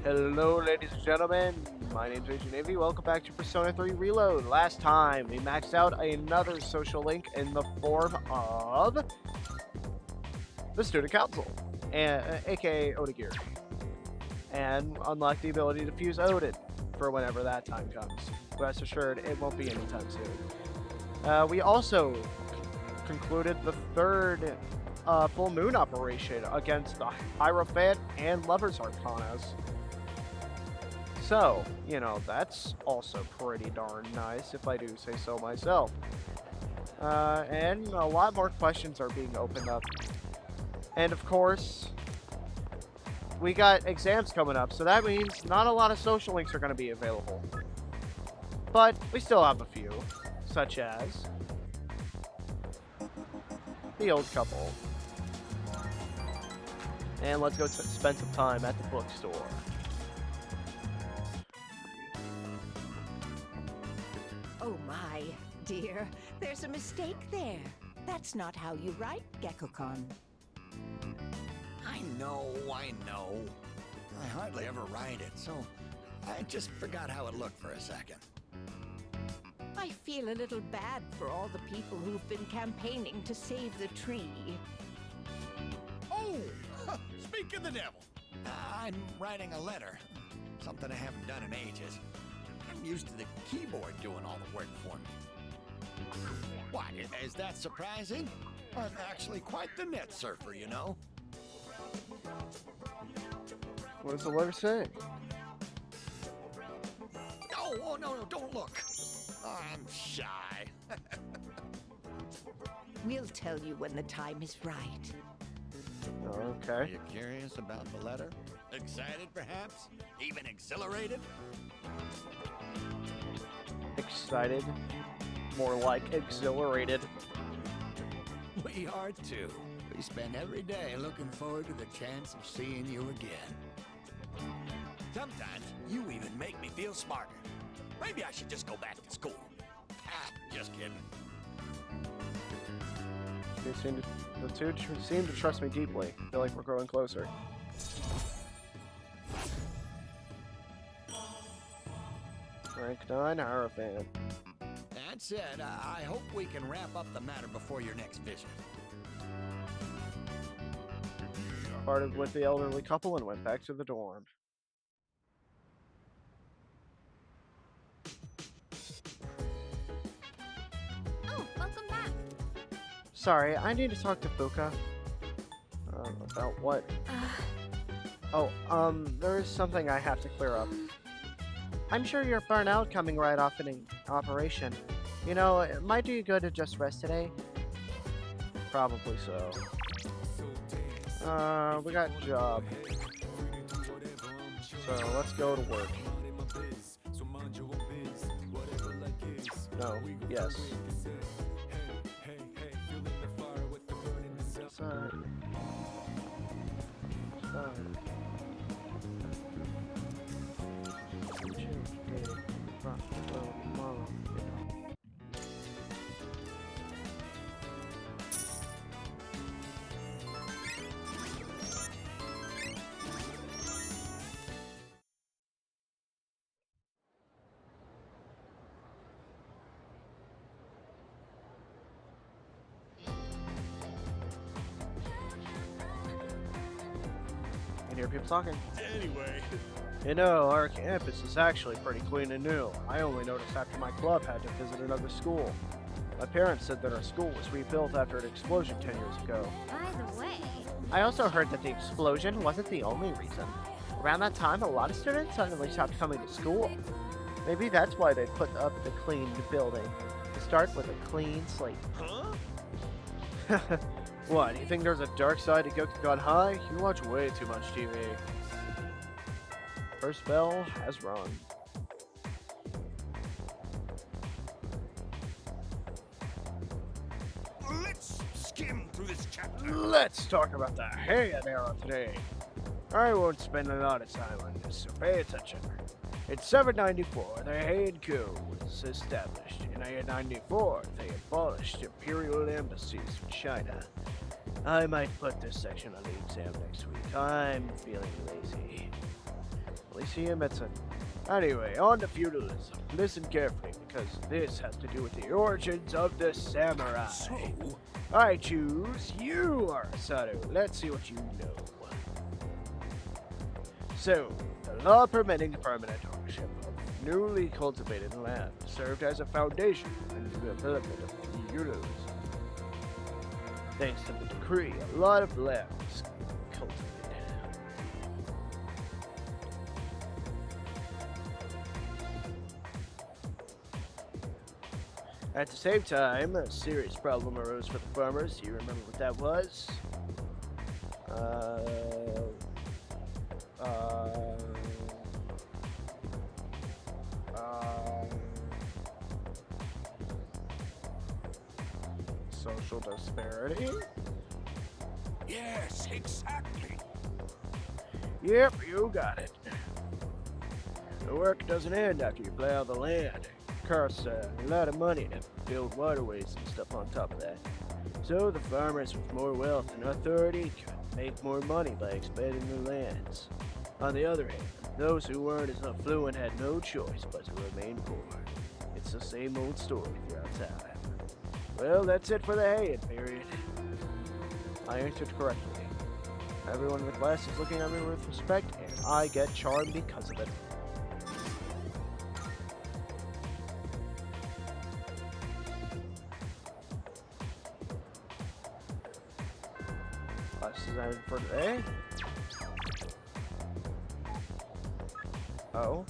Hello, ladies and gentlemen. My name's Agent Navy. Welcome back to Persona 3 Reload. Last time, we maxed out another social link in the form of the Student Council, aka Odagiri, and unlocked the ability to fuse Odin for whenever that time comes. Rest assured, it won't be anytime soon. We also concluded the third full moon operation against the Hierophant and Lover's Arcanas. So, that's also pretty darn nice, if I do say so myself. And a lot more questions are being opened up. And of course, we got exams coming up, so that means not a lot of social links are going to be available. But we still have a few, such as the old couple. And let's go spend some time at the bookstore. Oh my, dear, there's a mistake there. That's not how you write, Gekko-kun. I know. I hardly ever write it, so I just forgot how it looked for a second. I feel a little bad for all the people who've been campaigning to save the tree. Oh! Speak of the devil! I'm writing a letter. Something I haven't done in ages. I'm used to the keyboard doing all the work for me. What, is that surprising? I'm actually quite the net surfer, you know? What does the letter say? Oh, no, don't look. I'm shy. We'll tell you when the time is right. Are Okay. you curious about the letter? Excited, perhaps? Even exhilarated? Excited. More like exhilarated. We are too. We spend every day looking forward to the chance of seeing you again. Sometimes you even make me feel smarter. Maybe I should just go back to school. Just kidding. The two seem to trust me deeply. I feel like we're growing closer. Rank 9, Hierophant. That said, I hope we can wrap up the matter before your next visit. Parted with the elderly couple and went back to the dorm. Oh, welcome back. Sorry, I need to talk to Fuka. About what? There is something I have to clear up. I'm sure you're burnt out coming right off an operation. You know, it might do you good to just rest today. Probably so. We got a job. So let's go to work. No, yes. Sorry. You hear people talking. Anyway. Our campus is actually pretty clean and new. I only noticed after my club had to visit another school. My parents said that our school was rebuilt after an explosion 10 years ago. By the way, I also heard that the explosion wasn't the only reason. Around that time, a lot of students suddenly stopped coming to school. Maybe that's why they put up the clean building. To start with a clean slate. Huh? What, you think there's a dark side to Gone High? You watch way too much TV. First bell has rung. Let's skim through this chapter. Let's talk about the Heian era today. I won't spend a lot of time on this, so pay attention. In 794, the Heian coup was established. In 894, they abolished imperial embassies in China. I might put this section on the exam next week. I'm feeling lazy. Yes, he admits it. Anyway, on to feudalism. Listen carefully, because this has to do with the origins of the samurai. So, I choose you, Arasato. Let's see what you know. So, the law permitting permanent ownership of newly cultivated land served as a foundation in the development of feudalism. Thanks to the decree, a lot of land was cultivated. At the same time, a serious problem arose for the farmers. Do you remember what that was? Social disparity? yes, exactly. Yep, you got it. The work doesn't end after you plow the land. It costs a lot of money to build waterways and stuff on top of that. So the farmers with more wealth and authority could make more money by expanding their lands. On the other hand, those who weren't as affluent had no choice but to remain poor. It's the same old story throughout time. Well, that's it for the haying period. I answered correctly. Everyone in the class is looking at me with respect, and I get charmed because of it. Class is ended for today. Oh.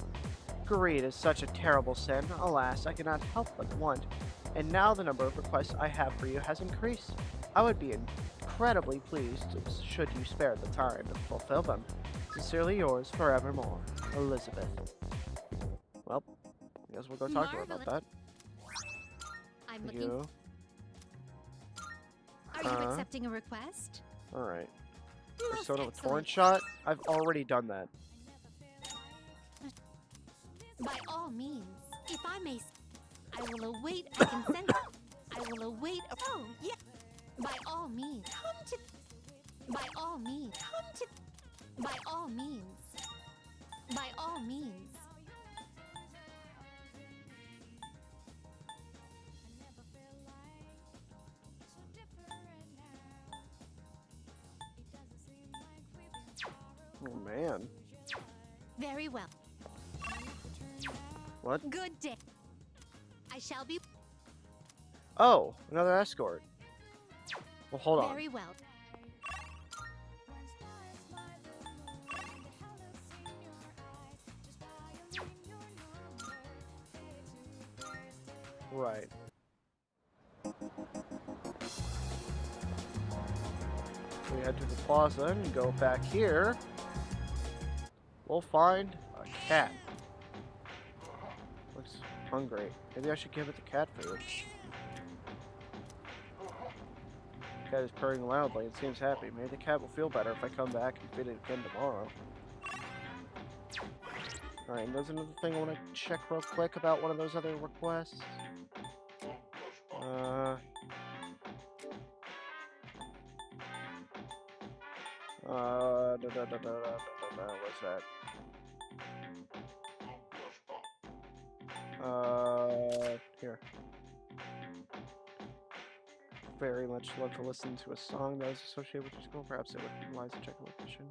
Greed is such a terrible sin. Alas, I cannot help but want. And now the number of requests I have for you has increased. I would be incredibly pleased should you spare the time to fulfill them. Sincerely yours forevermore, Elizabeth. Well, I guess we'll go talk to her about that. I'm Thank looking. you. Are you accepting a request? Alright. Most Persona with excellent. torrent shot? I've already done that. By all means, if I may, I will await a consent. I will await a. Oh, yeah. By all means, come to. By all means, come to. By all means. By all means. Oh man. Very well. What? Good day. I shall be. Oh, another escort. Well, hold on. Very well. Right. We head to the plaza and go back here. We'll find a cat. Looks hungry. Maybe I should give it the cat food. Cat is purring loudly and seems happy. Maybe the cat will feel better if I come back and feed it again tomorrow. Alright, and there's another thing I want to check real quick about one of those other requests. What's that? Here. Very much love to listen to a song that is associated with your school. Perhaps it would wise to check a location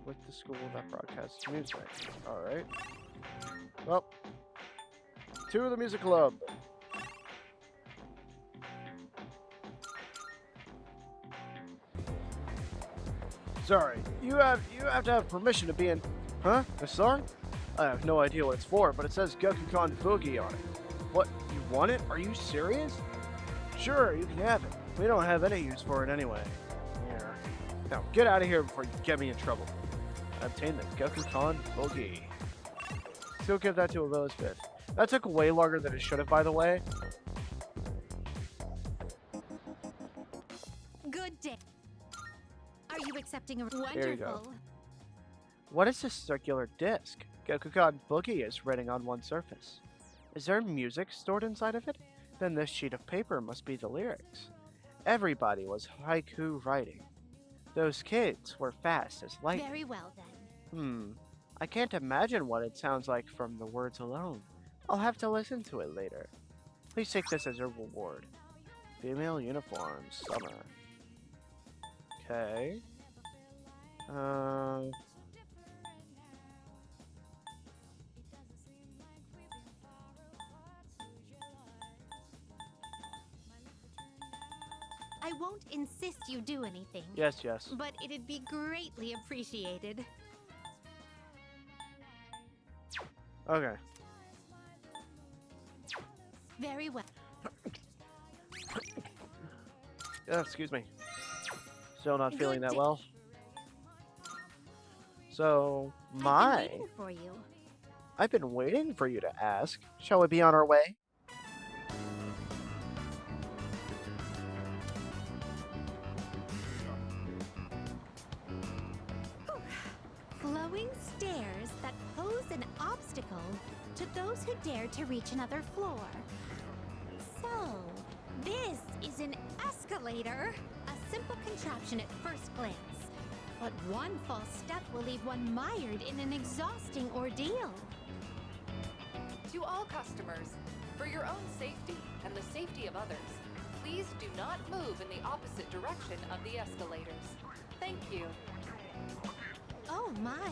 with the school that broadcasts music. Alright. Well, to the music club. Sorry, you have to have permission to be in. Huh? A song? I have no idea what it's for, but it says Gokukan Boogie on it. What? You want it? Are you serious? Sure, you can have it. We don't have any use for it anyway. Here. Now, get out of here before you get me in trouble. I obtained the Gokukan Boogie. Still give that to Elizabeth. That took way longer than it should have, by the way. Good day. Are you accepting a There you go. wonderful? What is this circular disc? Gokukan Boogie is written on one surface. Is there music stored inside of it? Then this sheet of paper must be the lyrics. Everybody was haiku writing. Those kids were fast as lightning. Very well then. I can't imagine what it sounds like from the words alone. I'll have to listen to it later. Please take this as a reward. Female uniform, summer. Okay. I won't insist you do anything. Yes, yes. But it'd be greatly appreciated. Okay. Very well. Yeah, excuse me. Still not feeling Good that day. well. So, I've been my. waiting for you. I've been waiting for you to ask. Shall we be on our way? Flowing stairs that pose an obstacle to those who dare to reach another floor. So, this is an escalator. A simple contraption at first glance. But one false step will leave one mired in an exhausting ordeal. To all customers, for your own safety and the safety of others, please do not move in the opposite direction of the escalators. Thank you. Oh my.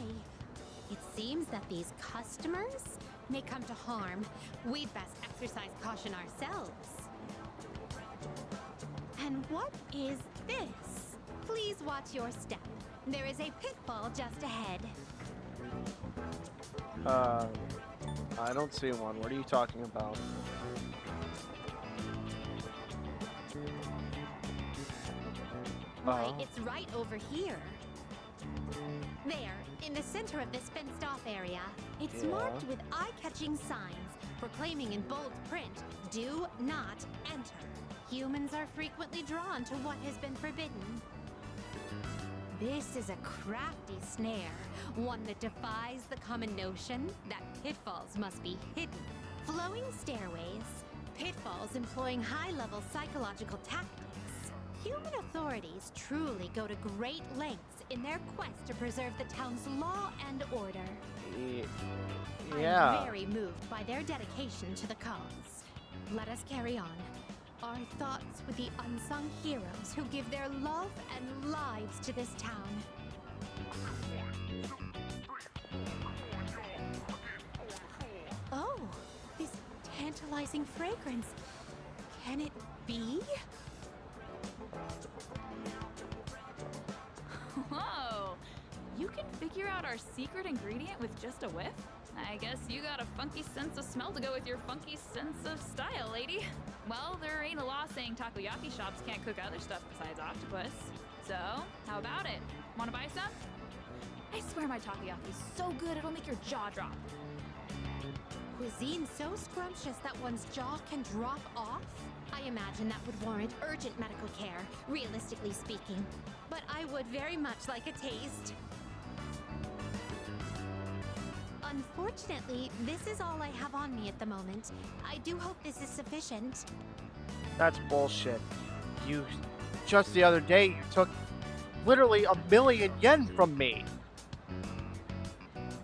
It seems that these customers may come to harm. We'd best exercise caution ourselves. And what is this? Please watch your step. There is a pitfall just ahead. I don't see one. What are you talking about? Why, it's right over here. There, in the center of this fenced-off area. It's Yeah. marked with eye-catching signs proclaiming in bold print, "Do not enter." Humans are frequently drawn to what has been forbidden. This is a crafty snare, one that defies the common notion that pitfalls must be hidden. Flowing stairways, pitfalls employing high-level psychological tactics. Human authorities truly go to great lengths in their quest to preserve the town's law and order. Yeah. I'm very moved by their dedication to the cause. Let us carry on. Our thoughts with the unsung heroes who give their love and lives to this town. Oh, this tantalizing fragrance. Can it be? Whoa! You can figure out our secret ingredient with just a whiff? I guess you got a funky sense of smell to go with your funky sense of style, lady. Well, there ain't a law saying takoyaki shops can't cook other stuff besides octopus. So, how about it? Wanna buy some? I swear my takoyaki's so good it'll make your jaw drop. Cuisine so scrumptious that one's jaw can drop off? I imagine that would warrant urgent medical care, realistically speaking. But I would very much like a taste. Unfortunately, this is all I have on me at the moment. I do hope this is sufficient. That's bullshit. You, just the other day, you took literally 1,000,000 yen from me.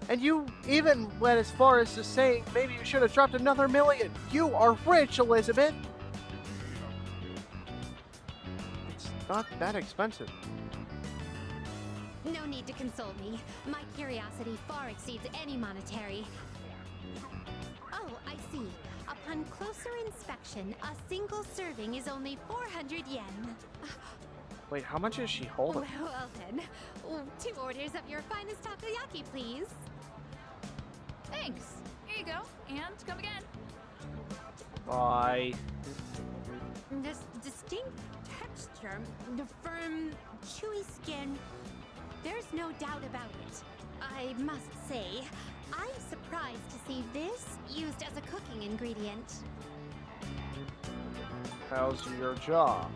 And you even went as far as to say maybe you should have dropped another 1,000,000. You are rich, Elizabeth. It's not that expensive. No need to console me. My curiosity far exceeds any monetary. Oh, I see. Upon closer inspection, a single serving is only 400 yen. Wait, how much is she holding? Well then, 2 orders of your finest takoyaki, please. Thanks. Here you go. And come again. Bye. This distinct texture, the firm, chewy skin. There's no doubt about it. I must say, I'm surprised to see this used as a cooking ingredient. How's your jaw?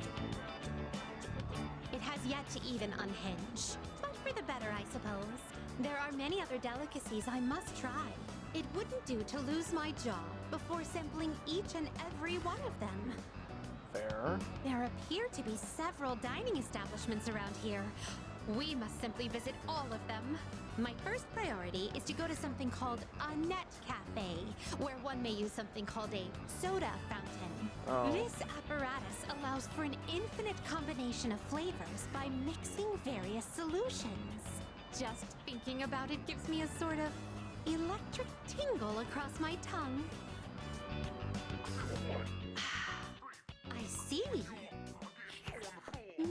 It has yet to even unhinge. But for the better, I suppose. There are many other delicacies I must try. It wouldn't do to lose my jaw before sampling each and every one of them. Fair. There appear to be several dining establishments around here. We must simply visit all of them. My first priority is to go to something called a net cafe, where one may use something called a soda fountain. Oh. This apparatus allows for an infinite combination of flavors by mixing various solutions. Just thinking about it gives me a sort of electric tingle across my tongue. I see.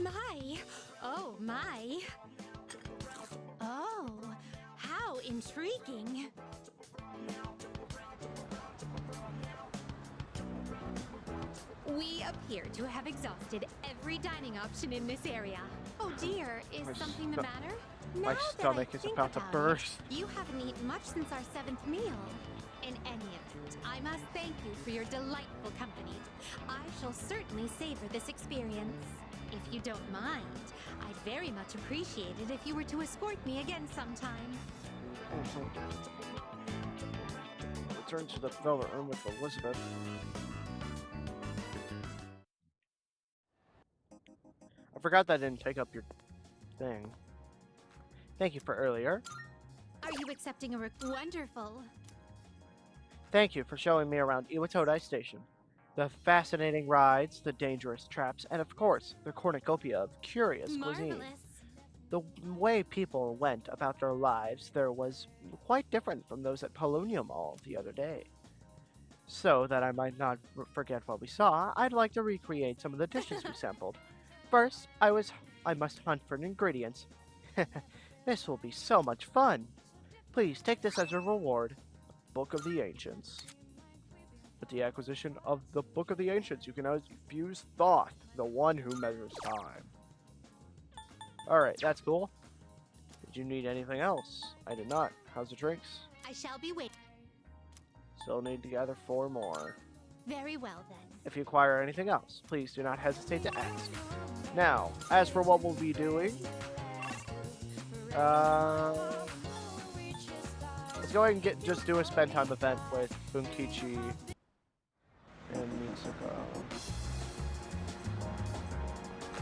My. Oh, my. Oh, how intriguing. We appear to have exhausted every dining option in this area. Oh dear, is My something the matter? my Now that I stomach is think about to about burst. it, you haven't eaten much since our 7th meal. In any event, I must thank you for your delightful company. I shall certainly savor this experience. If you don't mind, I'd very much appreciate it if you were to escort me again sometime. Return to the velvet room with Elizabeth. I forgot that didn't take up your thing. Thank you for earlier. Are you accepting a wonderful? Thank you for showing me around Iwatodai Station. The fascinating rides, the dangerous traps, and of course, the cornucopia of curious cuisine. Marvelous. The way people went about their lives there was quite different from those at Paulownia Mall the other day. So that I might not forget what we saw, I'd like to recreate some of the dishes we sampled. First, I must hunt for ingredients. This will be so much fun. Please take this as a reward. Book of the Ancients. With the acquisition of the Book of the Ancients, you can now fuse Thoth, the one who measures time. Alright, that's cool. Did you need anything else? I did not. How's the drinks? I shall be waiting. Still need to gather 4 more. Very well then. If you acquire anything else, please do not hesitate to ask. Now, as for what we'll be doing, let's go ahead and just do a spend time event with Bunkichi and Mitsuko.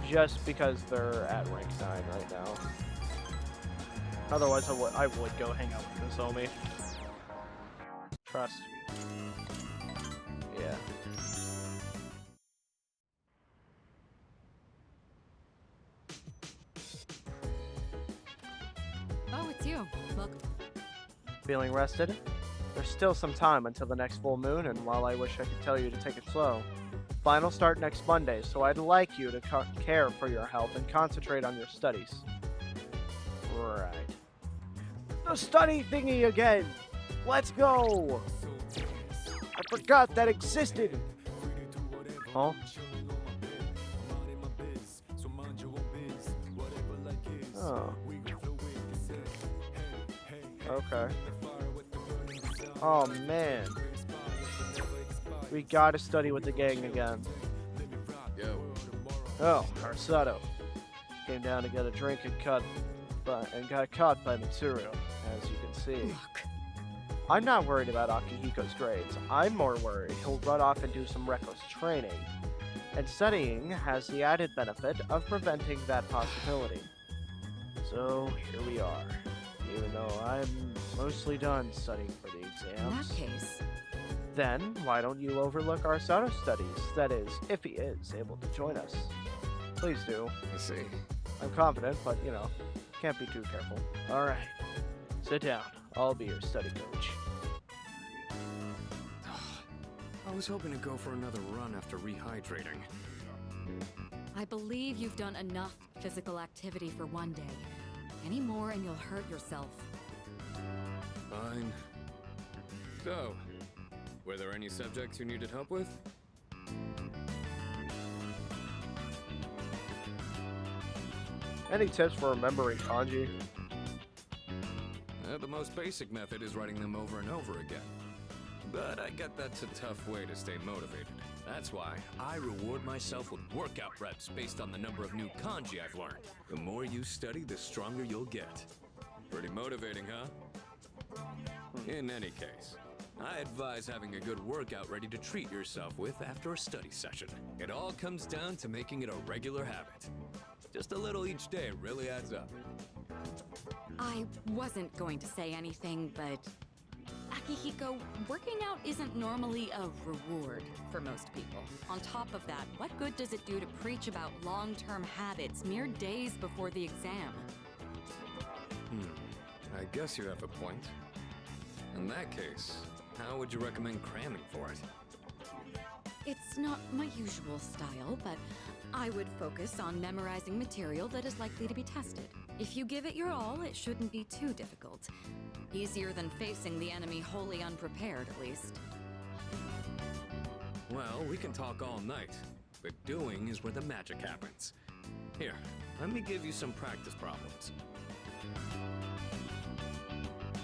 Just because they're at rank 9 right now. Otherwise, I would go hang out with Nozomi. Trust. Yeah. Oh, it's you. Look. Feeling rested? There's still some time until the next full moon, and while I wish I could tell you to take it slow, final start next Monday, so I'd like you to care for your health and concentrate on your studies. Right. The study thingy again! Let's go! I forgot that existed! Huh? Oh. Okay. Oh man. We gotta study with the gang again. Yo. Oh, Arsato. Came down to get a drink and got caught by Mitsuru, as you can see. Look. I'm not worried about Akihiko's grades. I'm more worried he'll run off and do some reckless training. And studying has the added benefit of preventing that possibility. So, here we are. Even though I'm mostly done studying for the In exams. that case, Then, why don't you overlook our Sato studies? That is, if he is able to join us. Please do. I see. I'm confident, but, you know, can't be too careful. Alright. Sit down. I'll be your study coach. I was hoping to go for another run after rehydrating. I believe you've done enough physical activity for one day. Any more and you'll hurt yourself. Fine. So, were there any subjects you needed help with? Any tips for remembering kanji? The most basic method is writing them over and over again. But I get that's a tough way to stay motivated. That's why I reward myself with workout reps based on the number of new kanji I've learned. The more you study, the stronger you'll get. Pretty motivating, huh? In any case, I advise having a good workout ready to treat yourself with after a study session. It all comes down to making it a regular habit. Just a little each day really adds up. I wasn't going to say anything, but Akihiko, working out isn't normally a reward for most people. On top of that, what good does it do to preach about long-term habits mere days before the exam? I guess you have a point. In that case, how would you recommend cramming for it? It's not my usual style, but I would focus on memorizing material that is likely to be tested. If you give it your all, it shouldn't be too difficult. Easier than facing the enemy wholly unprepared, at least. Well, we can talk all night, but doing is where the magic happens. Here, let me give you some practice problems.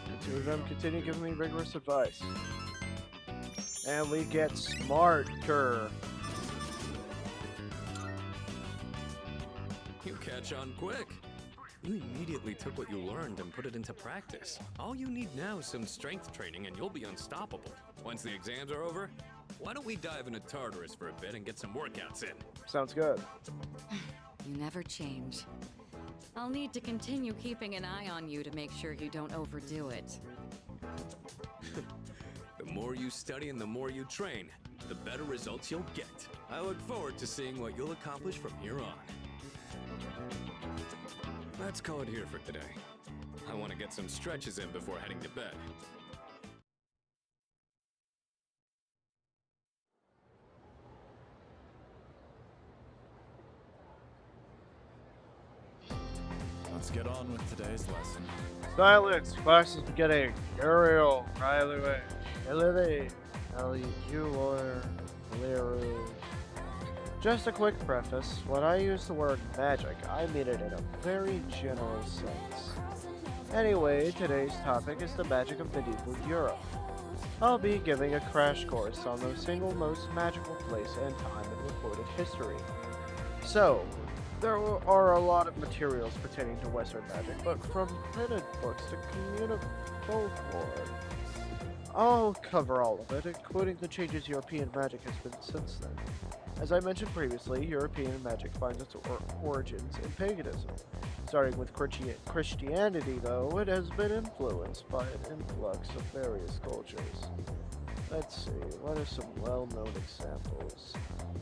The two of them continue giving me rigorous advice. And we get smarter. You catch on quick. You immediately took what you learned and put it into practice. All you need now is some strength training and you'll be unstoppable. Once the exams are over, why don't we dive into Tartarus for a bit and get some workouts in? Sounds good. You never change. I'll need to continue keeping an eye on you to make sure you don't overdo it. The more you study and the more you train, the better results you'll get. I look forward to seeing what you'll accomplish from here on. Let's call it here for today. I want to get some stretches in before heading to bed. Let's get on with today's lesson. Silence! Class is beginning. Uriel, Riley, Ellie, you lawyer, Leru. Just a quick preface. When I use the word magic, I mean it in a very general sense. Anyway, today's topic is the magic of medieval Europe. I'll be giving a crash course on the single most magical place and time in recorded history. So, there are a lot of materials pertaining to Western magic, but from printed books to communal folklore. I'll cover all of it, including the changes European magic has been since then. As I mentioned previously, European magic finds its origins in paganism. Starting with Christianity, though, it has been influenced by an influx of various cultures. Let's see, what are some well-known examples?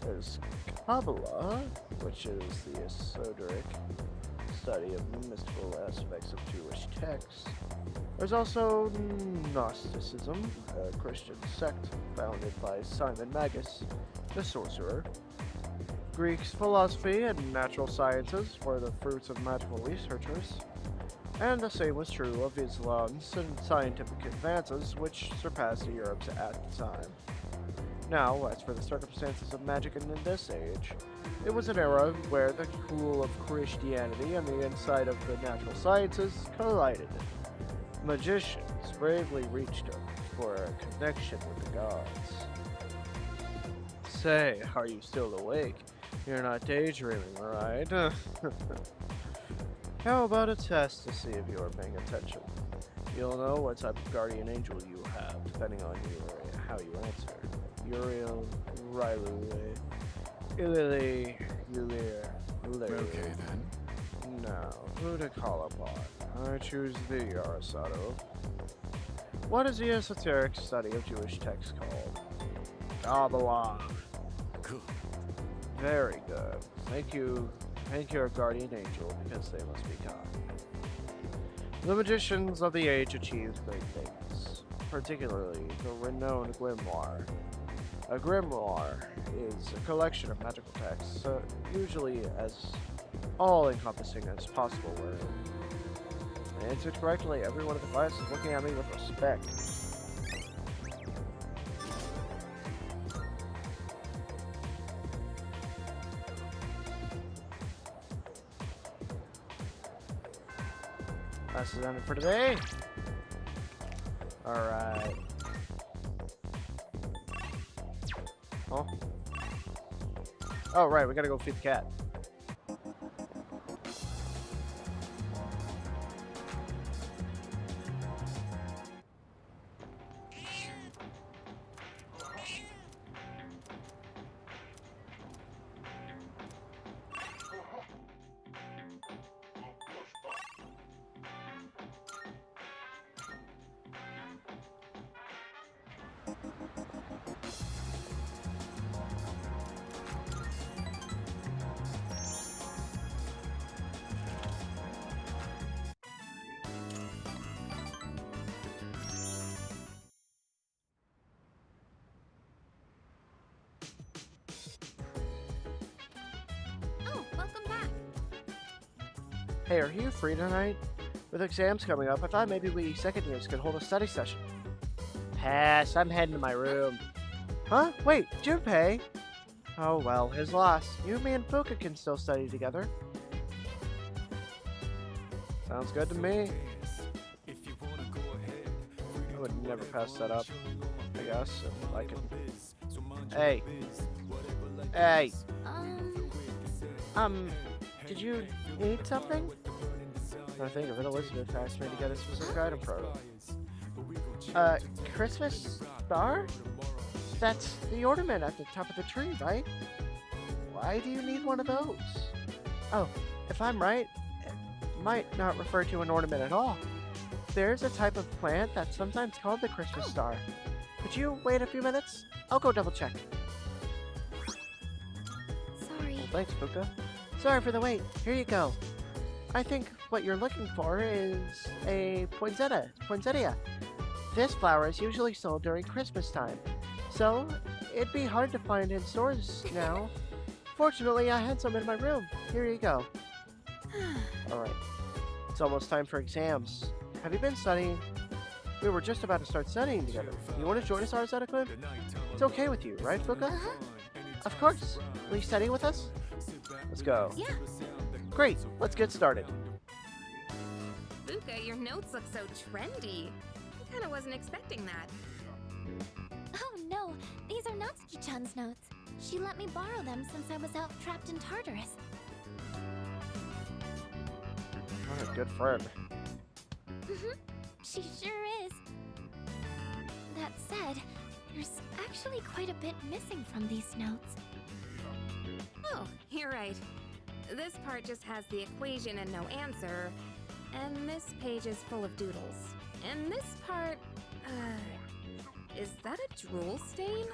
There's Kabbalah, which is the esoteric study of mystical aspects of Jewish texts. There's also Gnosticism, a Christian sect founded by Simon Magus, the sorcerer. Greek's philosophy and natural sciences were the fruits of magical researchers. And the same was true of Islam's scientific advances, which surpassed Europe's at the time. Now, as for the circumstances of magic in this age, it was an era where the school of Christianity and the insight of the natural sciences collided. Magicians bravely reached up for a connection with the gods. Say, are you still awake? You're not daydreaming, right? How about a test to see if you are paying attention? You'll know what type of guardian angel you have, depending on how you answer. Uriel, Railu, Ilili, Ulir, Okay then. Now, who to call upon? I choose thee, Arasato. What is the esoteric study of Jewish texts called? Kabbalah. Good. Very good. Thank you, your guardian angel, because they must be kind. The magicians of the age achieved great things, particularly the renowned grimoire. A grimoire is a collection of magical texts, usually as all-encompassing as possible. Where I answered correctly, everyone in the class is looking at me with respect. Class is ended for today. Alright. Oh. Oh, right, we gotta go feed the cat. Hey, are you free tonight? With exams coming up, I thought maybe we second years could hold a study session. Pass, I'm heading to my room. Huh? Wait, Junpei? Oh well, his loss. You, me, and Fuka can still study together. Sounds good to me. I would never pass that up, I guess, if I could. Hey. Hey. Did you need something? I think of it, Elizabeth asked me to get a specific item for her. Christmas star? That's the ornament at the top of the tree, right? Why do you need one of those? Oh, if I'm right, it might not refer to an ornament at all. There's a type of plant that's sometimes called the Christmas star. Could you wait a few minutes? I'll go double check. Sorry. Well, thanks, Puka. Sorry for the wait. Here you go. I think what you're looking for is a poinsettia. This flower is usually sold during Christmas time, so it'd be hard to find in stores now. Fortunately, I had some in my room. Here you go. Alright. It's almost time for exams. Have you been studying? We were just about to start studying together. You want to join us, Arzetta? It's okay with you, right, Fuka? Of course. Will you study with us? Let's go. Yeah. Great. Let's get started. Fuka, your notes look so trendy. I kinda wasn't expecting that. Oh no, these are Natsuki-chan's notes. She let me borrow them since I was out trapped in Tartarus. What a good friend. She sure is. That said, there's actually quite a bit missing from these notes. Oh, you're right. This part just has the equation and no answer, and this page is full of doodles. And this part, is that a drool stain?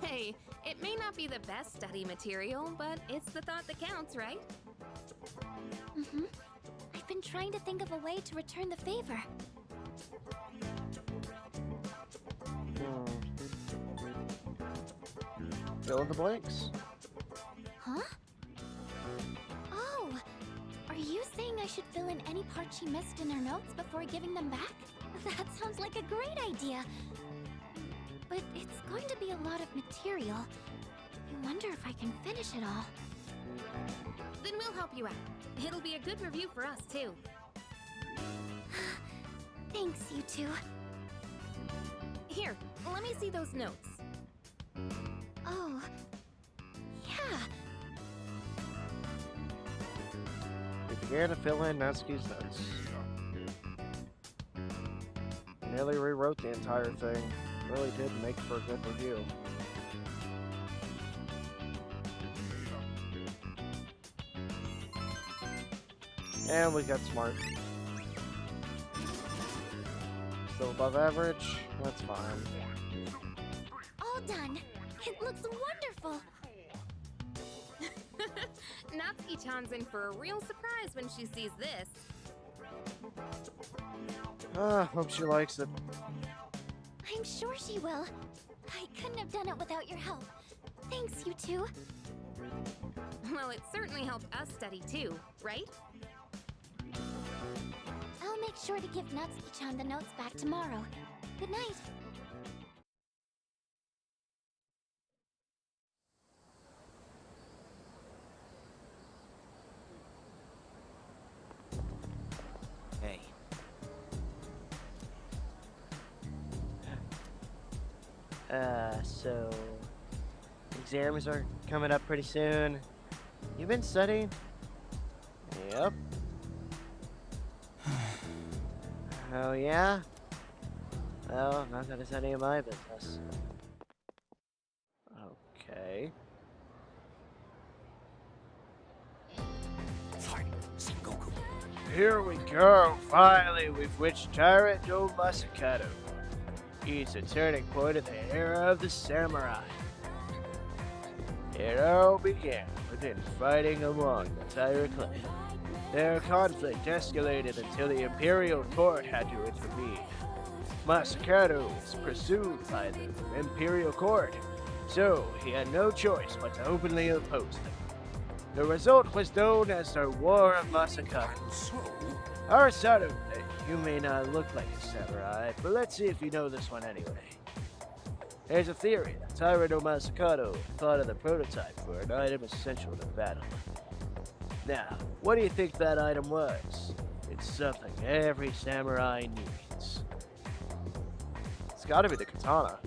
Hey, it may not be the best study material, but it's the thought that counts, right? I've been trying to think of a way to return the favor. Fill in the blanks. Huh? Oh, are you saying I should fill in any part she missed in her notes before giving them back? That sounds like a great idea. But it's going to be a lot of material. I wonder if I can finish it all. Then we'll help you out. It'll be a good review for us, too. Thanks, you two. Here, let me see those notes. Oh, yeah. We began to fill in Natsuki's notes. Nearly rewrote the entire thing. Really did make for a good review. And we got smart. Still above average? That's fine. All done. It looks wonderful. Natsuki-chan's in for a real surprise when she sees this. Hope she likes it. I'm sure she will. I couldn't have done it without your help. Thanks, you two. Well, it certainly helped us study too, right? I'll make sure to give Natsuki-chan the notes back tomorrow. Good night. Hey. So exams are coming up pretty soon. You been studying? Yep. Oh yeah? Well, not that it's any of my business. Okay. Here we go. Finally, we've reached Tyrant Joe Masakato. It's a turning point in the era of the samurai. It all began with infighting among the Taira clan. Their conflict escalated until the Imperial Court had to intervene. Masakato was pursued by the Imperial Court, so he had no choice but to openly oppose them. The result was known as the War of Masakata. So, Our samurai, you may not look like a samurai, but let's see if you know this one anyway. There's a theory that Tyranno Masakato thought of the prototype for an item essential to battle. Now, what do you think that item was? It's something every samurai needs. It's gotta be the katana.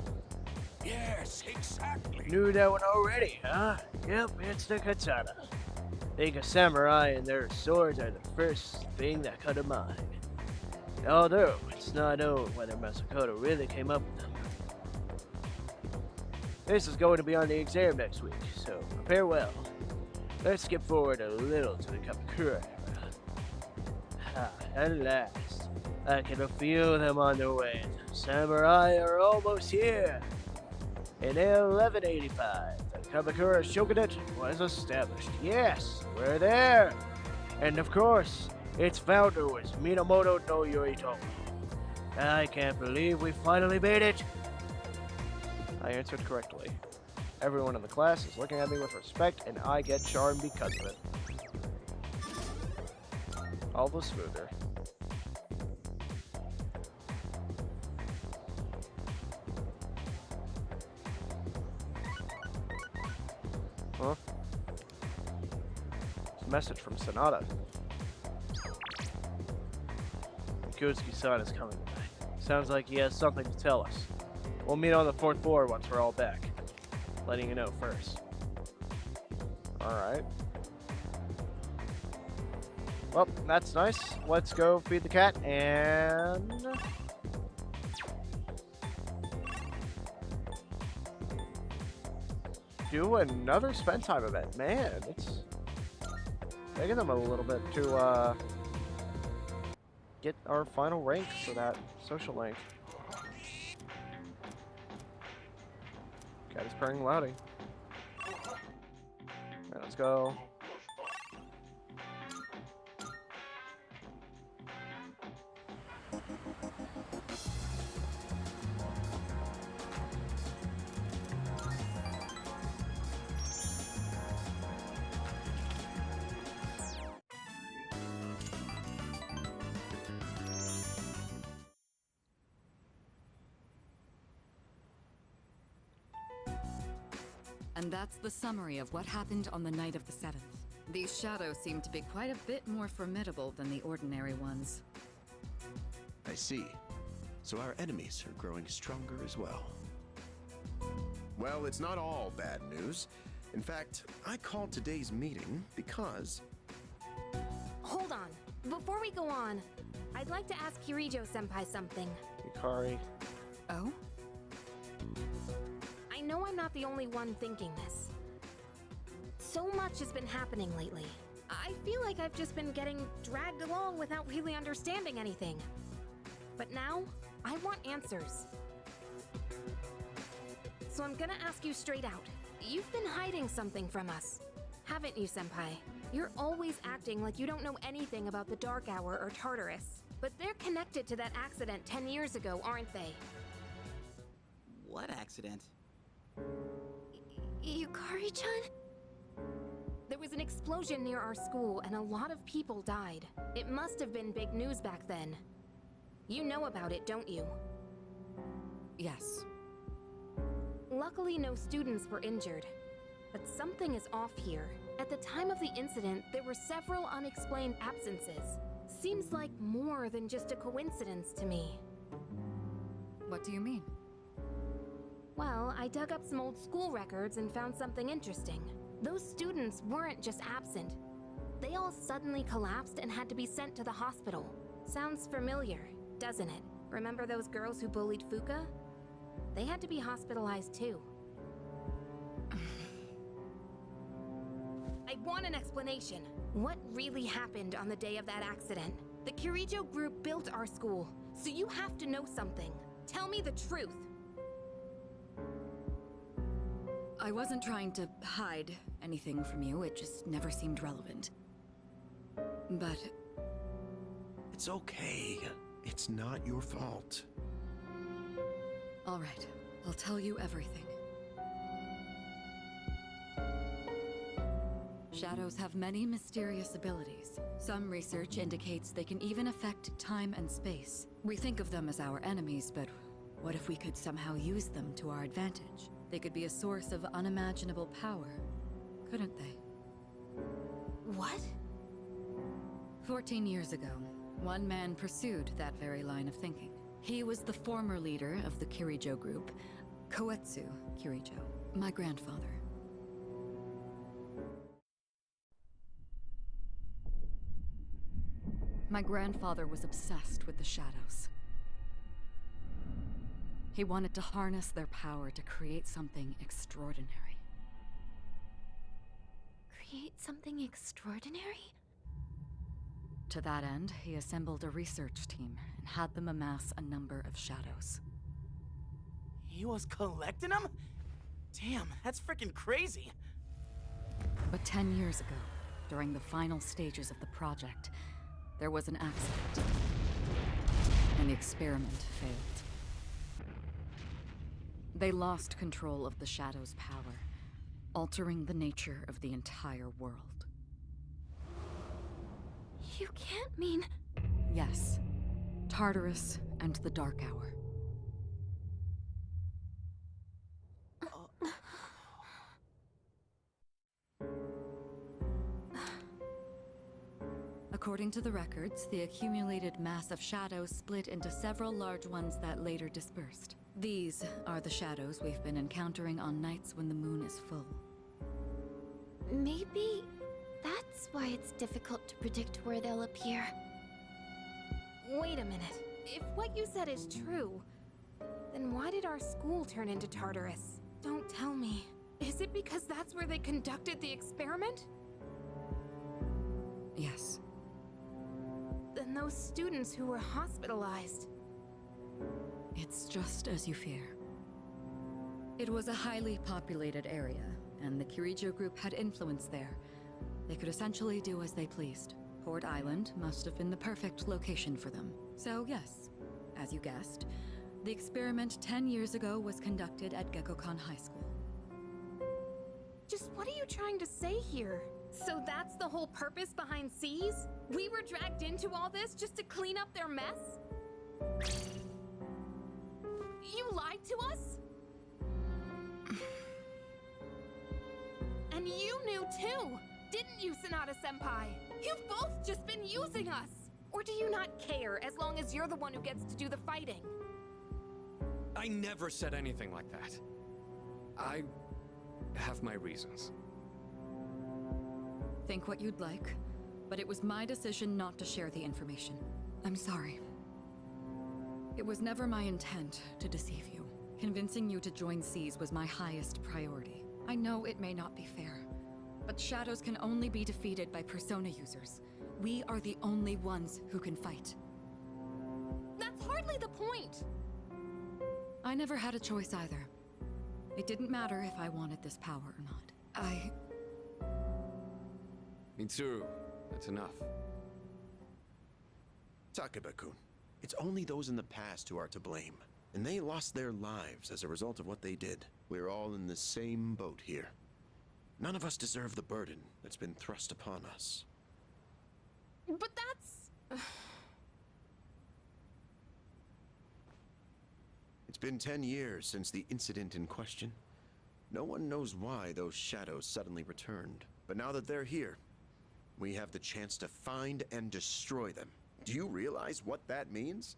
yes, exactly. Knew that one already, huh? Yep, it's the katana. Think a samurai and their swords are the first thing that come to mind. Although, it's not known whether Masakoto really came up with them. This is going to be on the exam next week, so prepare well. Let's skip forward a little to the Kamakura era. At last, I can feel them on their way. The samurai are almost here. In 1185, the Kamakura shogunate was established. Yes, we're there. And of course, its founder was Minamoto no Yoritomo. I can't believe we finally made it. I answered correctly. Everyone in the class is looking at me with respect, and I get charmed because of it. All the smoother. Huh? It's a message from Sonata. Kyosuke-san is coming tonight. Sounds like he has something to tell us. We'll meet on the 4th floor once we're all back. Letting you know first. Alright. Well, that's nice. Let's go feed the cat and... do another spend time event. Man, it's taking them a little bit to get our final rank for that social link. Cat is purring loudly. Alright, let's go. And that's the summary of what happened on the night of the 7th. These shadows seem to be quite a bit more formidable than the ordinary ones. I see. So our enemies are growing stronger as well. Well, it's not all bad news. In fact, I called today's meeting because... Hold on. Before we go on, I'd like to ask Kirijo-senpai something. Yukari. Oh? I know I'm not the only one thinking this. So much has been happening lately. I feel like I've just been getting dragged along without really understanding anything. But now, I want answers. So I'm gonna ask you straight out. You've been hiding something from us, haven't you, Senpai? You're always acting like you don't know anything about the Dark Hour or Tartarus. But they're connected to that accident 10 years ago, aren't they? What accident? Yukari-chan? There was an explosion near our school and a lot of people died. It must have been big news back then. You know about it, don't you? Yes. Luckily, no students were injured. But something is off here. At the time of the incident, there were several unexplained absences. Seems like more than just a coincidence to me. What do you mean? Well, I dug up some old school records and found something interesting. Those students weren't just absent. They all suddenly collapsed and had to be sent to the hospital. Sounds familiar, doesn't it? Remember those girls who bullied Fuka? They had to be hospitalized too. I want an explanation. What really happened on the day of that accident? The Kirijo group built our school, so you have to know something. Tell me the truth. I wasn't trying to hide anything from you, it just never seemed relevant. But... It's okay. It's not your fault. all right, I'll tell you everything. Shadows have many mysterious abilities. Some research indicates they can even affect time and space. We think of them as our enemies, but what if we could somehow use them to our advantage? They could be a source of unimaginable power, couldn't they? What? 14 years ago, one man pursued that very line of thinking. He was the former leader of the Kirijo group, Koetsu Kirijo, my grandfather. My grandfather was obsessed with the shadows. He wanted to harness their power to create something extraordinary. Create something extraordinary? To that end, he assembled a research team and had them amass a number of shadows. He was collecting them? Damn, that's freaking crazy. But 10 years ago, during the final stages of the project, there was an accident, and the experiment failed. They lost control of the Shadow's power, altering the nature of the entire world. You can't mean... Yes, Tartarus and the Dark Hour. According to the records, the accumulated mass of shadows split into several large ones that later dispersed. These are the shadows we've been encountering on nights when the moon is full. Maybe that's why it's difficult to predict where they'll appear. Wait a minute. If what you said is true, then why did our school turn into Tartarus? Don't tell me. Is it because that's where they conducted the experiment? Yes. Then those students who were hospitalized... It's just as you fear. It was a highly populated area, and the Kirijo group had influence there. They could essentially do as they pleased. Port Island must have been the perfect location for them. So yes, as you guessed, the experiment 10 years ago was conducted at Gekkokan High School. Just what are you trying to say here? So that's the whole purpose behind C's? We were dragged into all this just to clean up their mess? You lied to us? And you knew too, didn't you, Sonata-senpai? You've both just been using us! Or do you not care as long as you're the one who gets to do the fighting? I never said anything like that. I have my reasons. Think what you'd like, but it was my decision not to share the information. I'm sorry. It was never my intent to deceive you. Convincing you to join C's was my highest priority. I know it may not be fair, but shadows can only be defeated by persona users. We are the only ones who can fight. That's hardly the point! I never had a choice either. It didn't matter if I wanted this power or not. Mitsuru, that's enough. Takeba-kun, it's only those in the past who are to blame. And they lost their lives as a result of what they did. We're all in the same boat here. None of us deserve the burden that's been thrust upon us. But that's... It's been 10 years since the incident in question. No one knows why those shadows suddenly returned. But now that they're here, we have the chance to find and destroy them. Do you realize what that means?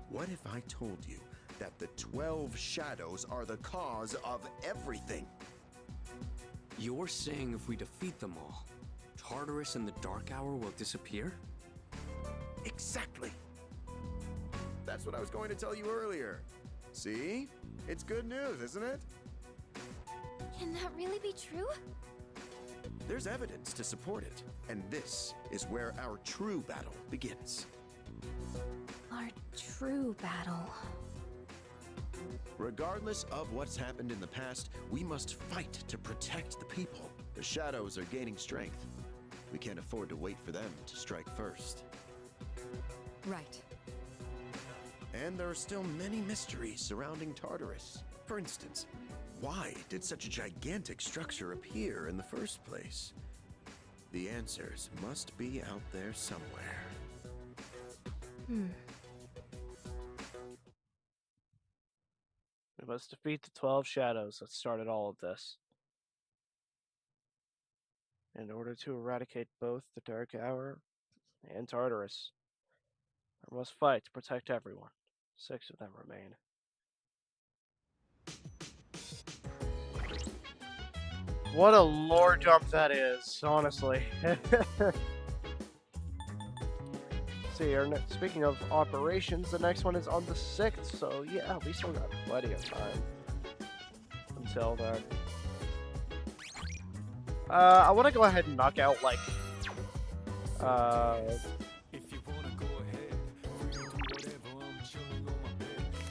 What if I told you that the 12 shadows are the cause of everything? You're saying if we defeat them all, Tartarus and the Dark Hour will disappear? Exactly. That's what I was going to tell you earlier. See? It's good news, isn't it? Can that really be true? There's evidence to support it. And this is where our true battle begins. Our true battle. Regardless of what's happened in the past, we must fight to protect the people. The shadows are gaining strength. We can't afford to wait for them to strike first. Right. And there are still many mysteries surrounding Tartarus. For instance, Why did such a gigantic structure appear in the first place? The answers must be out there somewhere. We must defeat the 12 shadows that started all of this. In order to eradicate both the Dark Hour and Tartarus, I must fight to protect everyone. 6 of them remain. What a lore dump that is, honestly. See here, speaking of operations, the next one is on the 6th, so yeah, we still got plenty of time until then. I want to go ahead and knock out, like,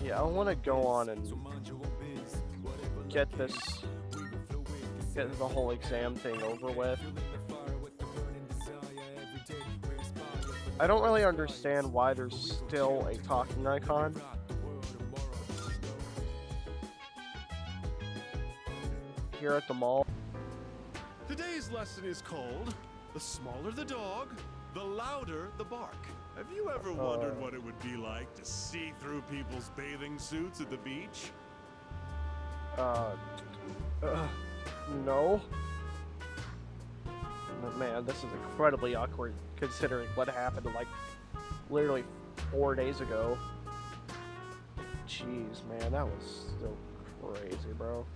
yeah, I want to go on and get the whole exam thing over with. I don't really understand why there's still a talking icon. Here at the mall. Today's lesson is called, "The smaller the dog, the louder the bark." Have you ever wondered what it would be like to see through people's bathing suits at the beach? No. But man, this is incredibly awkward considering what happened like literally 4 days ago. Jeez, man, that was so crazy, bro.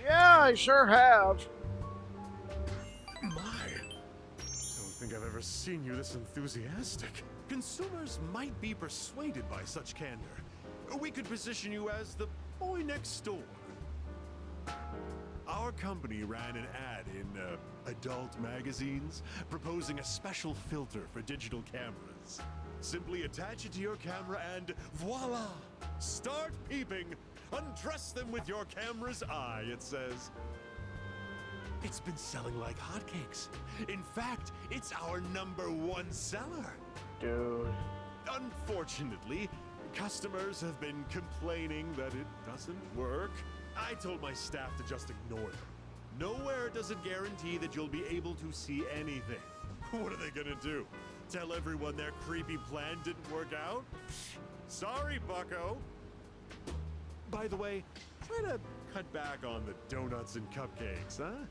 Yeah, I sure have. My, I don't think I've ever seen you this enthusiastic. Consumers might be persuaded by such candor. We could position you as the boy next door. Our company ran an ad in adult magazines proposing a special filter for digital cameras. Simply attach it to your camera and voila! Start peeping! Undress them with your camera's eye, it says. It's been selling like hotcakes. In fact, it's our #1 seller. Dude. Unfortunately, customers have been complaining that it doesn't work. I told my staff to just ignore them. Nowhere does it guarantee that you'll be able to see anything. What are they gonna do? Tell everyone their creepy plan didn't work out? Sorry, bucko. By the way, try to cut back on the donuts and cupcakes, huh?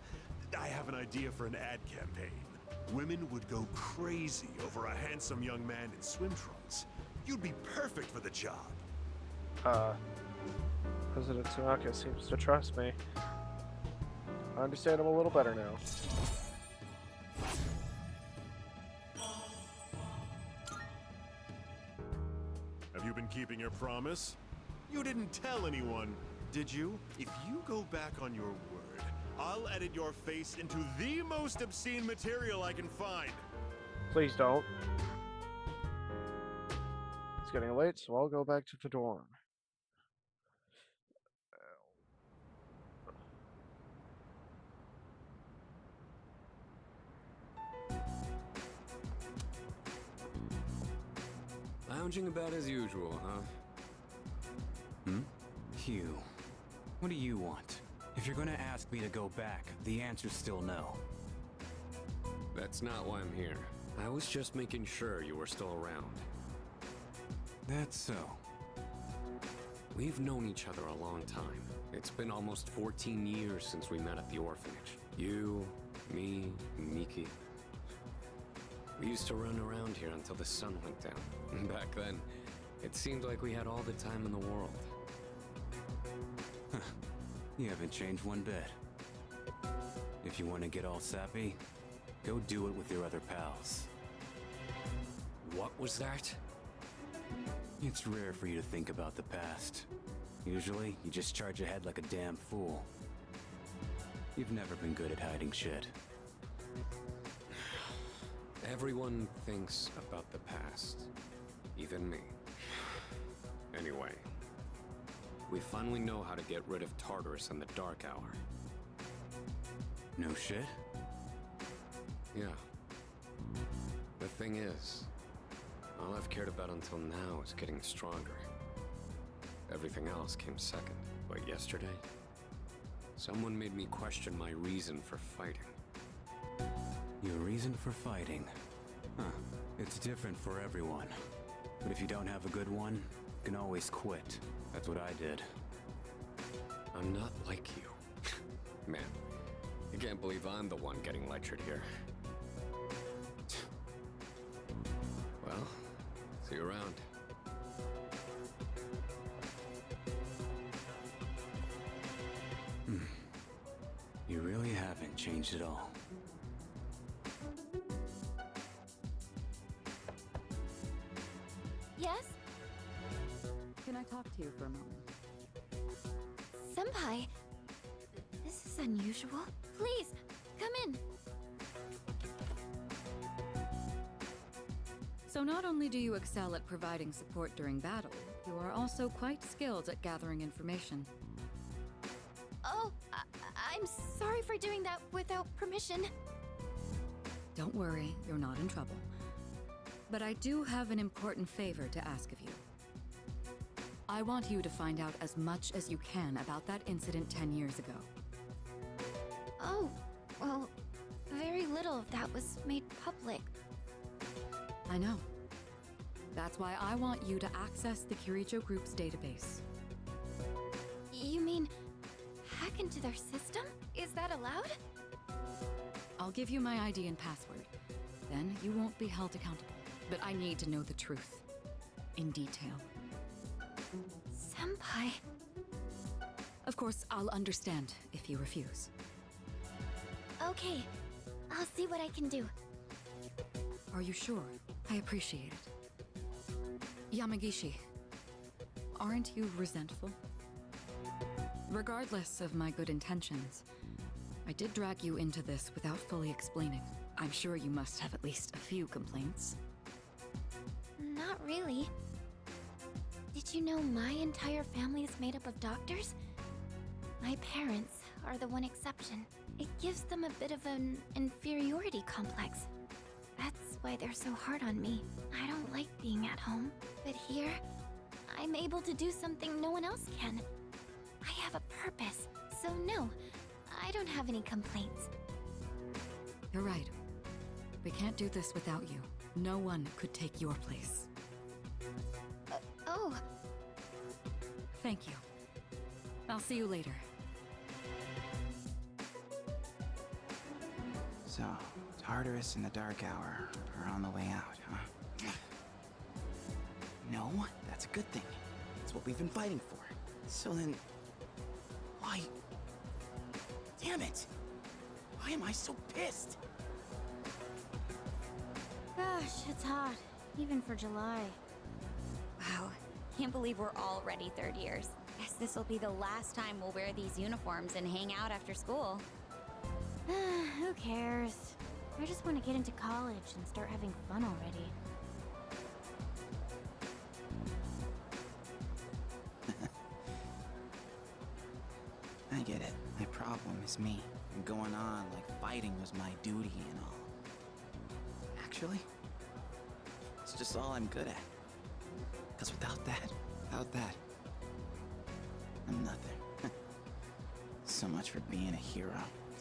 I have an idea for an ad campaign. Women would go crazy over a handsome young man in swim trunks. You'd be perfect for the job. President Tanaka seems to trust me. I understand him a little better now. Have you been keeping your promise? You didn't tell anyone, did you? If you go back on your word, I'll edit your face into the most obscene material I can find. Please don't. It's getting late, so I'll go back to the dorm. Lounging about as usual, huh? Hugh, what do you want? If you're gonna ask me to go back, the answer's still no. That's not why I'm here. I was just making sure you were still around. That's so. We've known each other a long time. It's been almost 14 years since we met at the orphanage. You, me, Miki. We used to run around here until the sun went down. Back then, it seemed like we had all the time in the world. You haven't changed one bit. If you want to get all sappy, go do it with your other pals. What was that? It's rare for you to think about the past. Usually, you just charge ahead like a damn fool. You've never been good at hiding shit. Everyone thinks about the past. Even me. Anyway. We finally know how to get rid of Tartarus and the Dark Hour. No shit? Yeah. The thing is, all I've cared about until now is getting stronger. Everything else came second. But yesterday, Someone made me question my reason for fighting. Your reason for fighting? Huh. It's different for everyone. But if you don't have a good one, you can always quit. That's what I did. I'm not like you. Man, I can't believe I'm the one getting lectured here. Well, see you around. You really haven't changed at all. Yes? Can I talk to you for a moment? Senpai, this is unusual. Please, come in. So not only do you excel at providing support during battle, you are also quite skilled at gathering information. Oh, I'm sorry for doing that without permission. Don't worry, you're not in trouble. But I do have an important favor to ask of you. I want you to find out as much as you can about that incident 10 years ago. Oh, well, very little of that was made public. I know. That's why I want you to access the Kirijo Group's database. You mean hack into their system? Is that allowed? I'll give you my ID and password. Then you won't be held accountable. But I need to know the truth. In detail. Senpai. Of course, I'll understand if you refuse. Okay, I'll see what I can do. Are you sure? I appreciate it. Yamagishi, aren't you resentful? Regardless of my good intentions, I did drag you into this without fully explaining. I'm sure you must have at least a few complaints. Not really. Did you know my entire family is made up of doctors? My parents are the one exception. It gives them a bit of an inferiority complex. That's why they're so hard on me. I don't like being at home. But here, I'm able to do something no one else can. I have a purpose, so no, I don't have any complaints. You're right. We can't do this without you. No one could take your place. Oh. Thank you. I'll see you later. So, Tartarus and the Dark Hour are on the way out, huh? No, that's a good thing. That's what we've been fighting for. So then... why... Damn it! Why am I so pissed? Gosh, it's hot. Even for July. Wow. Can't believe we're already third years. Guess this will be the last time we'll wear these uniforms and hang out after school. Who cares? I just want to get into college and start having fun already. I get it. My problem is me. I'm going on like fighting was my duty and all. Actually, it's just all I'm good at. Because without that, I'm nothing. So much for being a hero.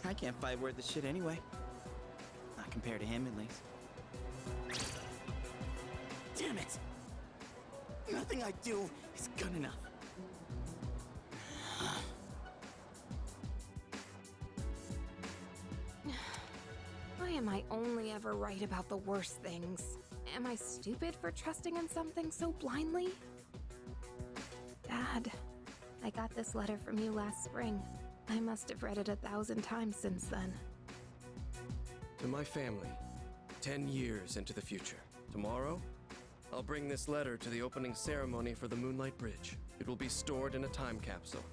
I can't fight worth the shit anyway. Not compared to him, at least. Damn it! Nothing I do is good enough. Why am I only ever right about the worst things? Am I stupid for trusting in something so blindly? Dad, I got this letter from you last spring. I must have read it 1,000 times since then. To my family, 10 years into the future. Tomorrow, I'll bring this letter to the opening ceremony for the Moonlight Bridge. It will be stored in a time capsule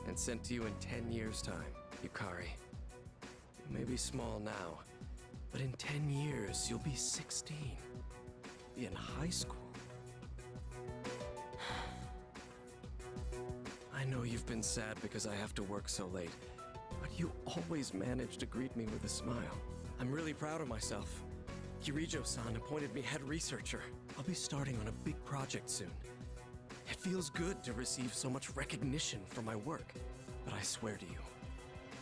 and sent to you in 10 years' time. Yukari, you may be small now, but in 10 years, you'll be 16. Be in high school. I know you've been sad because I have to work so late, but you always manage to greet me with a smile. I'm really proud of myself. Kirijo-san appointed me head researcher. I'll be starting on a big project soon. It feels good to receive so much recognition for my work, but I swear to you,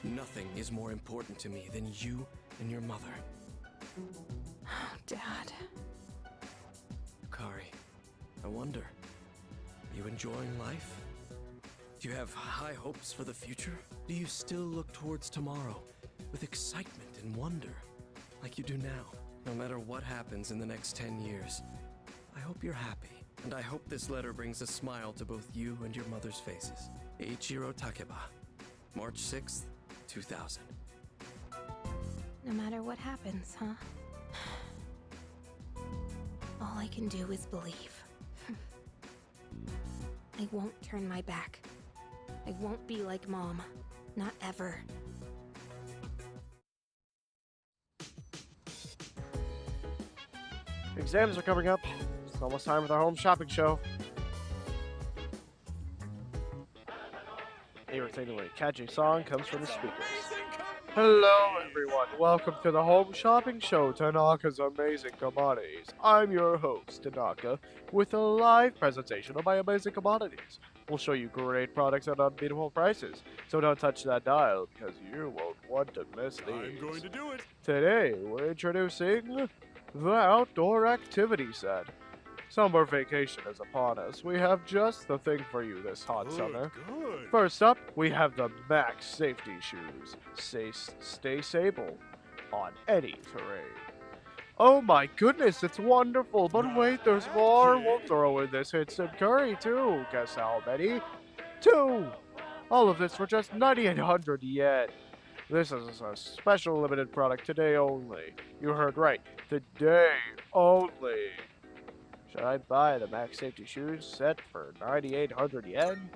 Nothing is more important to me than you and your mother. Oh, Dad. Kari, I wonder, are you enjoying life? Do you have high hopes for the future? Do you still look towards tomorrow with excitement and wonder, like you do now? No matter what happens in the next 10 years, I hope you're happy. And I hope this letter brings a smile to both you and your mother's faces. Eiichiro Takeba, March 6th, 2000. No matter what happens, huh? All I can do is believe. I won't turn my back. I won't be like Mom. Not ever. Exams are coming up. It's almost time for our home shopping show. A retaining catchy song comes from the speakers. Hello, everyone. Welcome to the home shopping show, Tanaka's Amazing Commodities. I'm your host, Tanaka, with a live presentation of my amazing commodities. We'll show you great products at unbeatable prices, so don't touch that dial because you won't want to miss these. I'm going to do it. Today, we're introducing the Outdoor Activity Set. Summer vacation is upon us. We have just the thing for you this hot summer. Good. First up, we have the Max Safety Shoes. Stay stable on any terrain. Oh my goodness, it's wonderful. But wait, there's more. We'll throw in this instant curry too. Guess how many? 2! All of this for just 9,800 yen. This is a special limited product today only. You heard right. Today only. Should I buy the Max Safety Shoes set for 9,800 yen?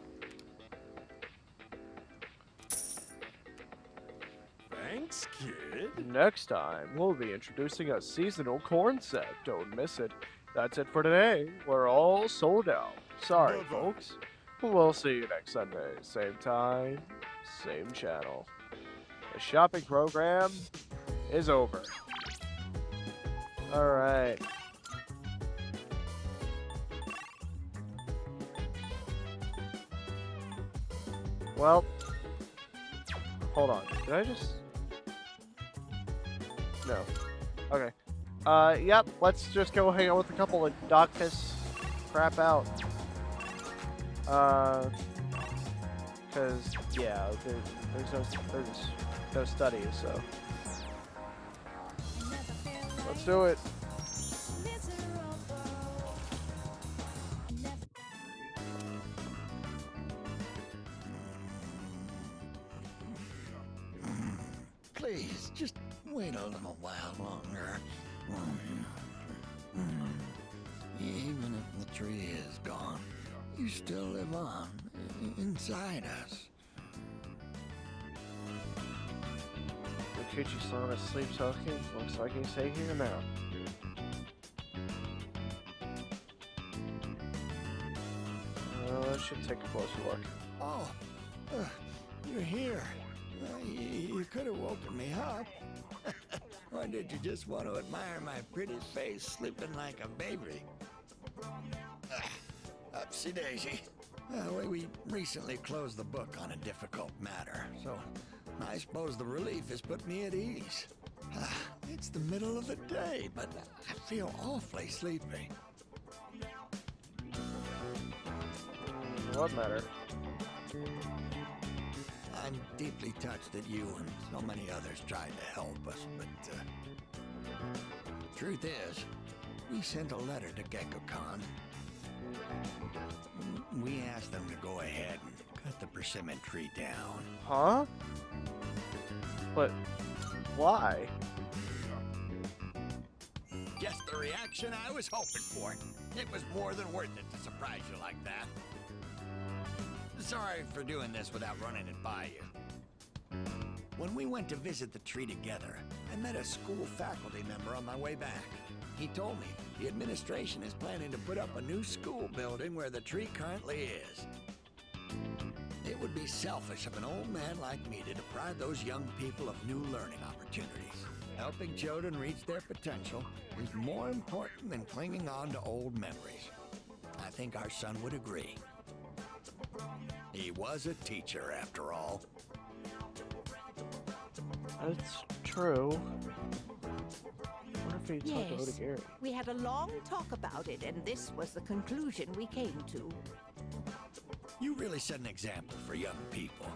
Thanks, kid. Next time, we'll be introducing a seasonal corn set. Don't miss it. That's it for today. We're all sold out. Sorry, folks. We'll see you next Sunday. Same time, same channel. The shopping program is over. Alright. Well, hold on. Did I just... No. Okay. Yep, let's just go hang out with a couple of Doctus crap out. Cause, yeah, there's no studies, so. Let's do it. Please, just wait a little while longer. Even if the tree is gone, you still live on inside us. Kikuchi's not asleep talking. Looks like he's staying here now. Let's take a closer look. Oh, you're here. You could have woken me up. Or did you just want to admire my pretty face sleeping like a baby? Upsy daisy. We recently closed the book on a difficult matter, so I suppose the relief has put me at ease. It's the middle of the day, but I feel awfully sleepy. What matter? I'm deeply touched that you and so many others tried to help us, but truth is, we sent a letter to Gekko-kan. We asked them to go ahead and cut the persimmon tree down. Huh? But why? Just the reaction I was hoping for. It was more than worth it to surprise you like that. Sorry for doing this without running it by you. When we went to visit the tree together, I met a school faculty member on my way back. He told me the administration is planning to put up a new school building where the tree currently is. It would be selfish of an old man like me to deprive those young people of new learning opportunities. Helping children reach their potential is more important than clinging on to old memories. I think our son would agree. He was a teacher, after all. That's true. What if he talked to Yes, Gary? we had a long talk about it, and this was the conclusion we came to. You really set an example for young people,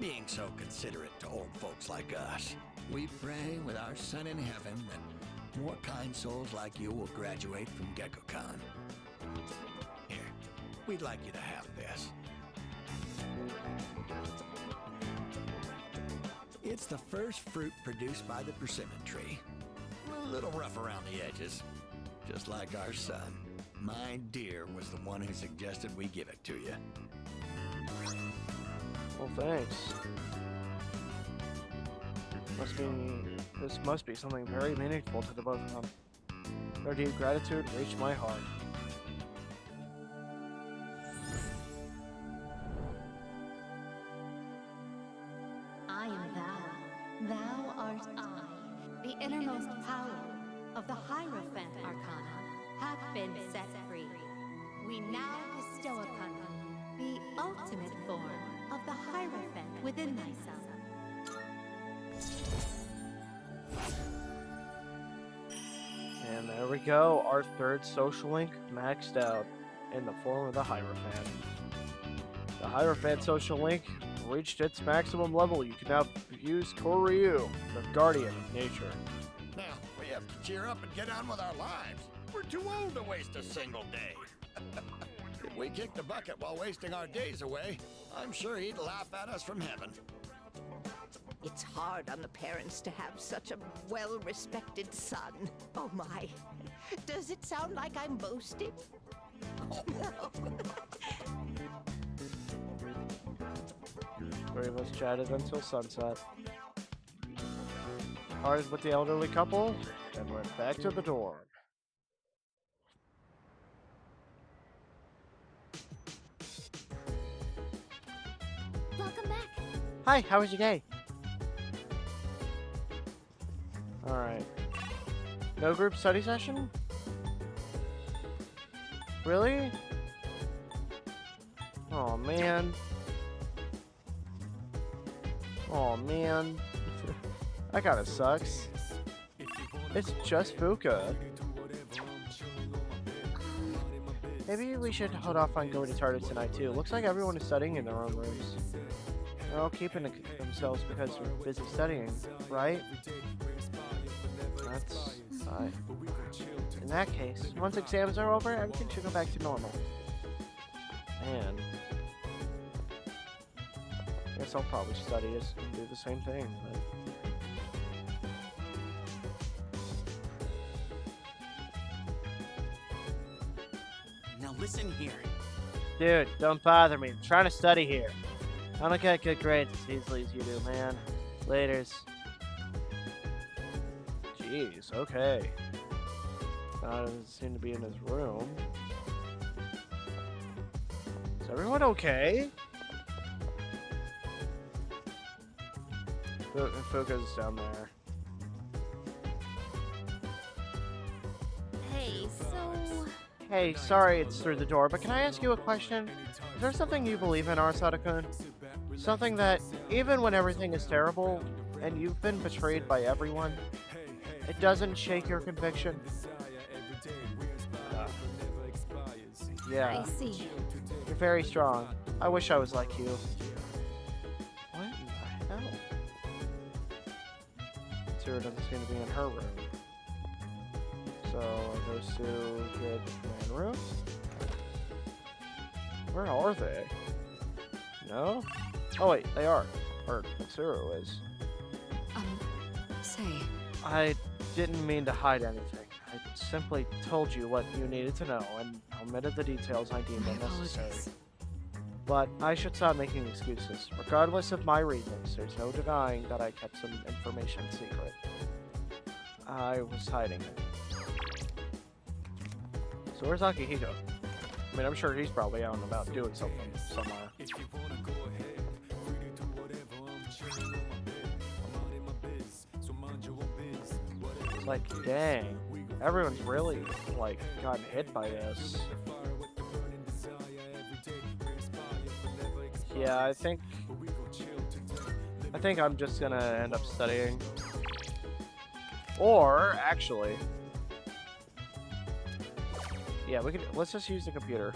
being so considerate to old folks like us. We pray with our Son in heaven that more kind souls like you will graduate from GeckoCon. Here, we'd like you to have this. It's the first fruit produced by the persimmon tree. A little rough around the edges, just like our son. My dear was the one who suggested we give it to you. Well, thanks. This must be something very meaningful to the both of them. Their deep gratitude reached my heart. I am thou. Thou art I. The innermost power of the Hierophant Arcana hath been set free. We now bestow upon thee the ultimate form of the Hierophant within thyself. And there we go, our third social link maxed out in the form of the Hierophant. The Hierophant social link reached its maximum level. You can now use Koryu, the guardian of nature. Now, we have to cheer up and get on with our lives. We're too old to waste a single day. If we kick the bucket while wasting our days away, I'm sure he'd laugh at us from heaven. It's hard on the parents to have such a well-respected son. Oh my. Does it sound like I'm boasting? Oh no. Three of us chatted until sunset. Parted with the elderly couple and went back to the dorm. Welcome back. Hi, how was your day? Alright. No group study session? Really? Oh man. Oh man. That kinda sucks. It's just Fuka. Maybe we should hold off on going to Tartarus tonight too. Looks like everyone is studying in their own rooms. They're all keeping themselves because they're busy studying, right? That's fine. In that case, once exams are over, everything should go back to normal. And I guess I'll probably study and do the same thing. But Now listen here. dude, don't bother me. I'm trying to study here. I don't get good grades as easily as you do, man. Laters. Jeez, okay. Now doesn't seem to be in his room. Is everyone okay? Fuka's down there. Hey, so... Hey, sorry it's through the door, but can I ask you a question? Is there something you believe in, Arasada-kun? Something that, even when everything is terrible, and you've been betrayed by everyone, it doesn't shake your conviction? Yeah. I see. You're very strong. I wish I was like you. What in the hell? Sarah doesn't seem to be in her room. So, those two get the main room? Where are they? No? Oh wait, they are. Or Mitsuru is. Say. I didn't mean to hide anything. I simply told you what you needed to know and omitted the details I deemed unnecessary. Apologies. But I should stop making excuses. Regardless of my reasons, there's no denying that I kept some information secret. I was hiding it. So where's Akihiko? I mean, I'm sure he's probably out and about doing something somewhere. Like, dang. Everyone's really, like, gotten hit by this. Yeah, I think I think I'm just gonna end up studying. Or, actually... Yeah, we could. Let's just use the computer.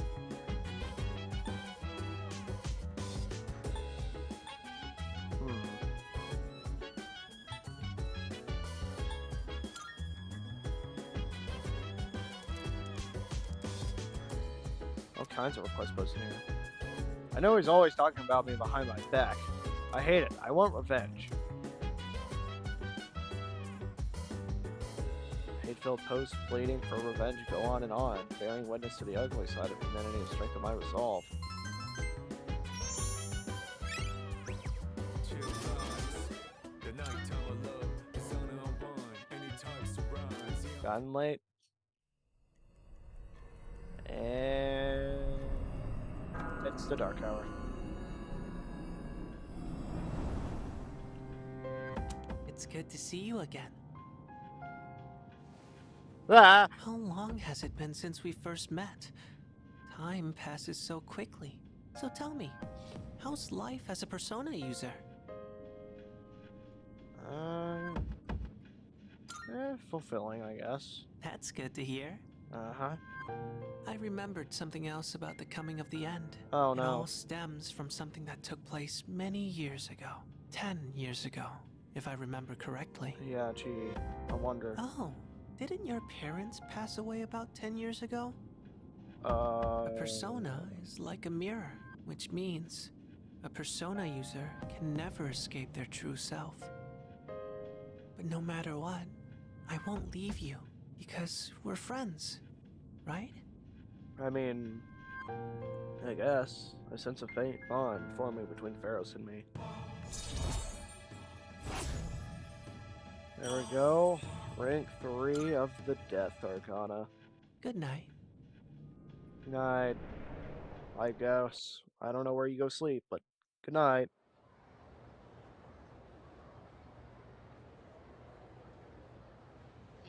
All kinds of requests posted here. I know he's always talking about me behind my back. I hate it. I want revenge. Hate-filled posts pleading for revenge go on, bearing witness to the ugly side of humanity and strength of my resolve. Gotten late. And it's the dark hour. It's good to see you again. Ah! How long has it been since we first met? Time passes so quickly. So tell me, how's life as a Persona user? Fulfilling, I guess. That's good to hear. Uh-huh. I remembered something else about the coming of the end. Oh, It no. all stems from something that took place many years ago. 10 years ago, if I remember correctly. Yeah, gee. I wonder. Oh, didn't your parents pass away about 10 years ago? A persona is like a mirror, which means a persona user can never escape their true self. But no matter what, I won't leave you because we're friends, right? I mean, I guess. A sense of fate bond forming between Pharos and me. There we go. Rank 3 of the Death Arcana. Good night. Good night. I guess. I don't know where you go sleep, but good night.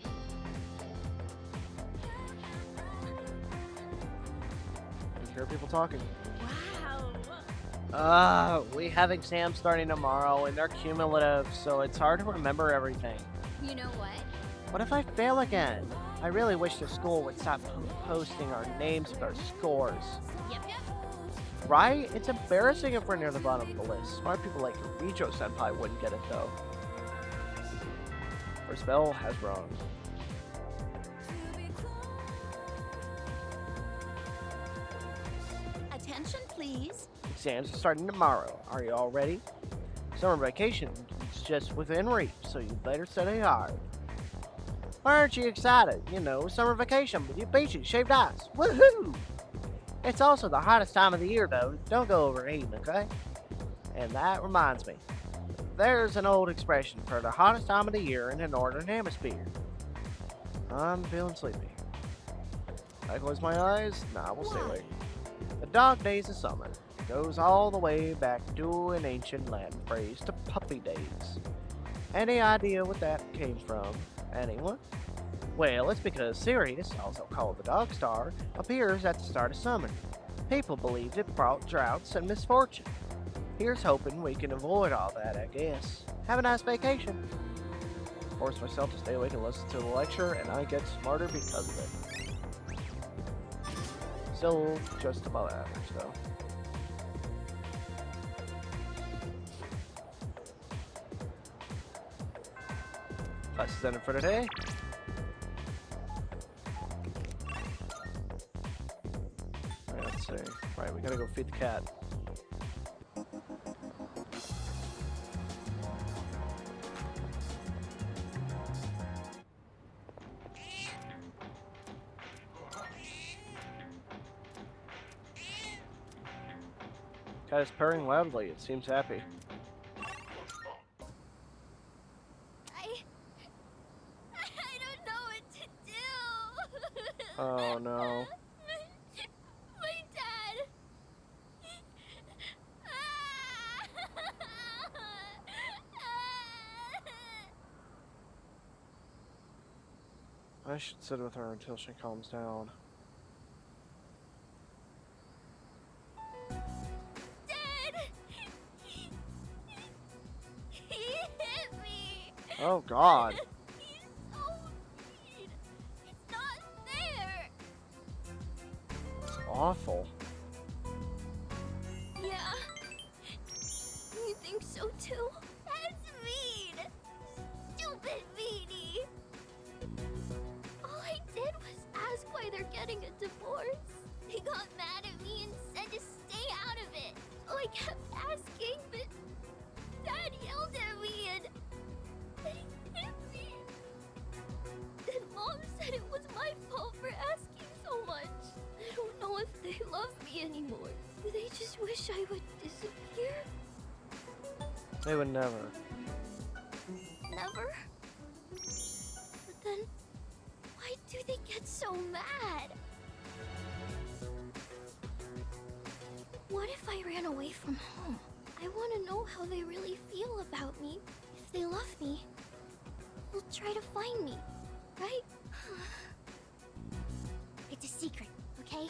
I hear people talking. We have exams starting tomorrow, and they're cumulative, so it's hard to remember everything. You know what? What if I fail again? I really wish the school would stop posting our names with our scores. Yep. Right? It's embarrassing if we're near the bottom of the list. Smart people like Rijo-senpai wouldn't get it, though. First bell has rung. Attention, please. Exams are starting tomorrow. Are you all ready? Summer vacation is just within reach, so you better study hard. Why aren't you excited? You know, summer vacation with your beachy shaved ice. Woohoo! It's also the hottest time of the year, though. Don't go overeating, okay? And that reminds me. There's an old expression for the hottest time of the year in the northern hemisphere. I'm feeling sleepy. I close my eyes? Nah, we'll stay awake. The dog days of summer. It goes all the way back to an ancient Latin phrase to puppy days. Any idea what that came from? Anyone? Well, it's because Sirius, also called the Dog Star, appears at the start of summer. People believed it brought droughts and misfortune. Here's hoping we can avoid all that, I guess. Have a nice vacation. Force myself to stay awake and listen to the lecture, and I get smarter because of it. Still just above average, though. Class is ended for today. Alright, let's see. Right, we gotta go feed the cat. Cat is purring loudly. It seems happy. I don't know what to do. Oh no. My dad. I should sit with her until she calms down. Oh God. He's so mean. It's not fair. It's awful. Yeah. You think so too? That's mean. Stupid Beanie. All I did was ask why they're getting a divorce. They got mad at me and said to stay out of it. So I kept asking, but Dad yelled at me and he hit me. Then Mom said it was my fault for asking so much. I don't know if they love me anymore. Do they just wish I would disappear? They would never. Never? But then, why do they get so mad? What if I ran away from home? I want to know how they really feel about me. If they love me, they'll try to find me, right? It's a secret, okay?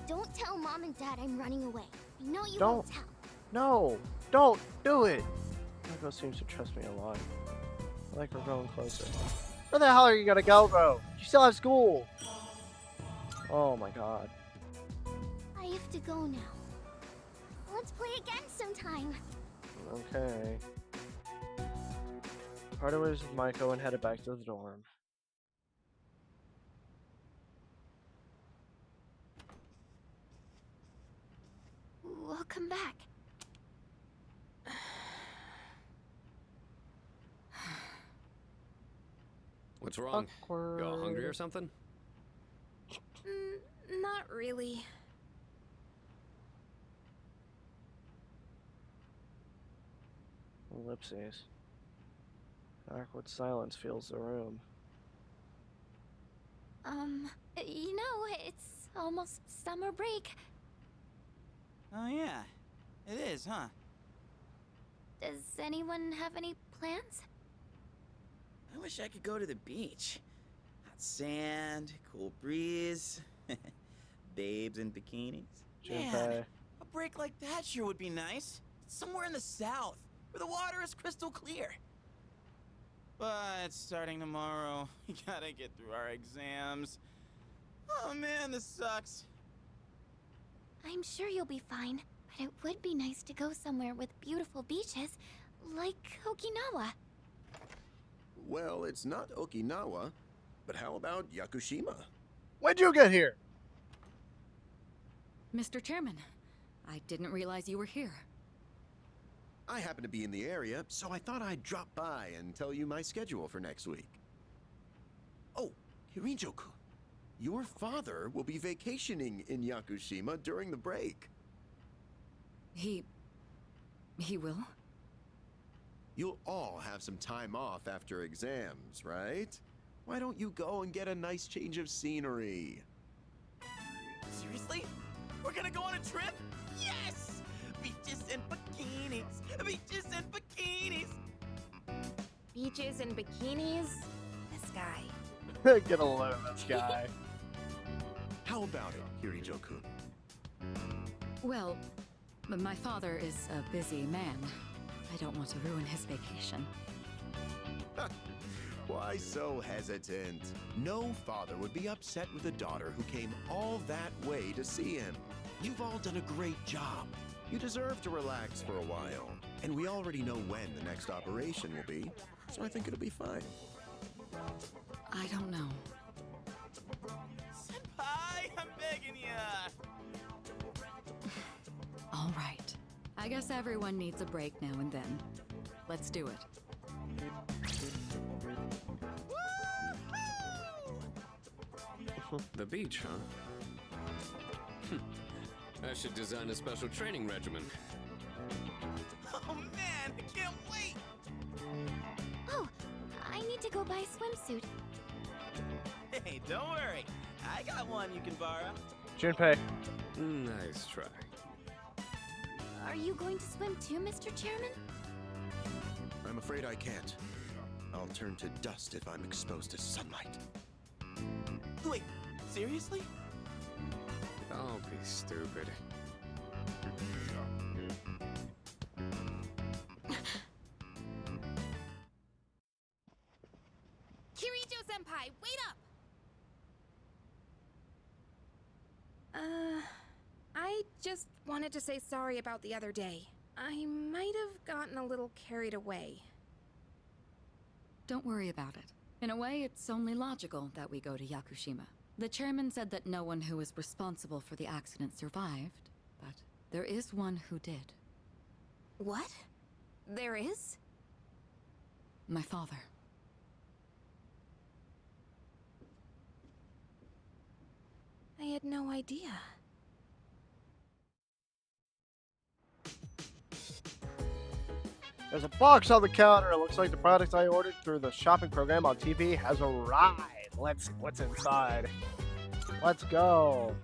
Don't tell Mom and Dad I'm running away. I know you won't tell. No, don't do it. Marco seems to trust me a lot. I like we're growing closer. Where the hell are you gonna go, bro? You still have school. Oh my God. I have to go now. Let's play again sometime. Okay. Parted ways with Maiko and headed back to the dorm. Welcome back. What's wrong? Awkward. You all hungry or something? Not really. Ellipses. Awkward silence fills the room. You know, it's almost summer break. Oh yeah, it is, huh? Does anyone have any plans? I wish I could go to the beach. Hot sand, cool breeze, babes in bikinis. Man, a break like that sure would be nice. Somewhere in the south, where the water is crystal clear. But starting tomorrow, we gotta get through our exams. Oh man, this sucks. I'm sure you'll be fine, but it would be nice to go somewhere with beautiful beaches, like Okinawa. Well, it's not Okinawa, but how about Yakushima? When'd you get here? Mr. Chairman, I didn't realize you were here. I happen to be in the area, so I thought I'd drop by and tell you my schedule for next week. Oh, Hirijo-kun, your father will be vacationing in Yakushima during the break. He will? You'll all have some time off after exams, right? Why don't you go and get a nice change of scenery? Seriously? We're gonna go on a trip? Yes! Beaches and bikinis! Beaches and bikinis! Beaches and bikinis? This guy. Get a load of this guy. How about it, Hirijo-kun? Well, my father is a busy man. I don't want to ruin his vacation. Why so hesitant? No father would be upset with a daughter who came all that way to see him. You've all done a great job. You deserve to relax for a while. And we already know when the next operation will be, so I think it'll be fine. I don't know. Senpai, I'm begging ya! All right. I guess everyone needs a break now and then. Let's do it. The beach, huh? I should design a special training regimen. Oh man, I can't wait! Oh, I need to go buy a swimsuit. Hey, don't worry. I got one you can borrow. Junpei. Nice try. Are you going to swim too, Mr. Chairman? I'm afraid I can't. I'll turn to dust if I'm exposed to sunlight. Wait, seriously? Don't be stupid. Senpai, wait up! I just wanted to say sorry about the other day. I might have gotten a little carried away. Don't worry about it. In a way, it's only logical that we go to Yakushima. The chairman said that no one who was responsible for the accident survived, but there is one who did. What? There is? My father. I had no idea. There's a box on the counter. It looks like the product I ordered through the shopping program on TV has arrived. Let's see what's inside. Let's go.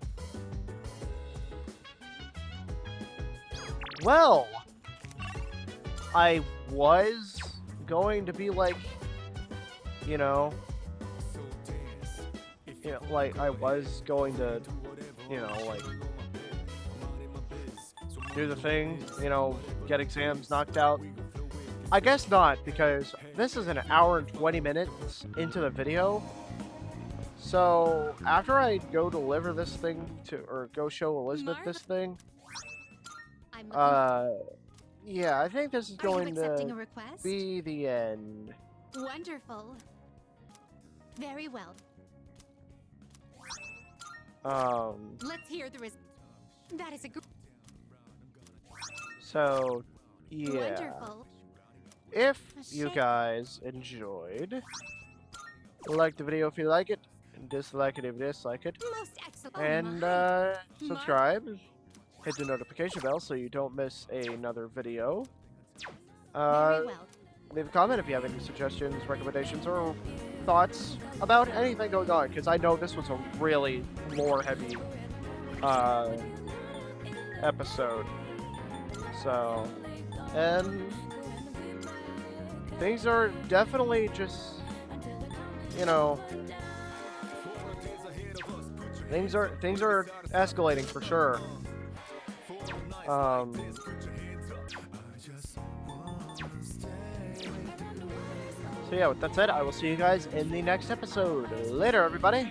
Well, I was going to be like, like I was going to, like do the thing, get exams knocked out. I guess not, because this is an hour and 20 minutes into the video. So after I go deliver this thing or go show Elizabeth this thing, yeah, I think this is going to be the end. Wonderful. Very well. Let's hear the result. That is a So, yeah. Wonderful. If you guys enjoyed, like the video if you like it, and dislike it if you dislike it, Most excellent. and subscribe, hit the notification bell so you don't miss another video. Very well. Leave a comment if you have any suggestions, recommendations, or thoughts about anything going on, because I know this was a really lore-heavy episode. So, and things are definitely just, things are escalating for sure. So yeah, with that said, I will see you guys in the next episode. Later, everybody!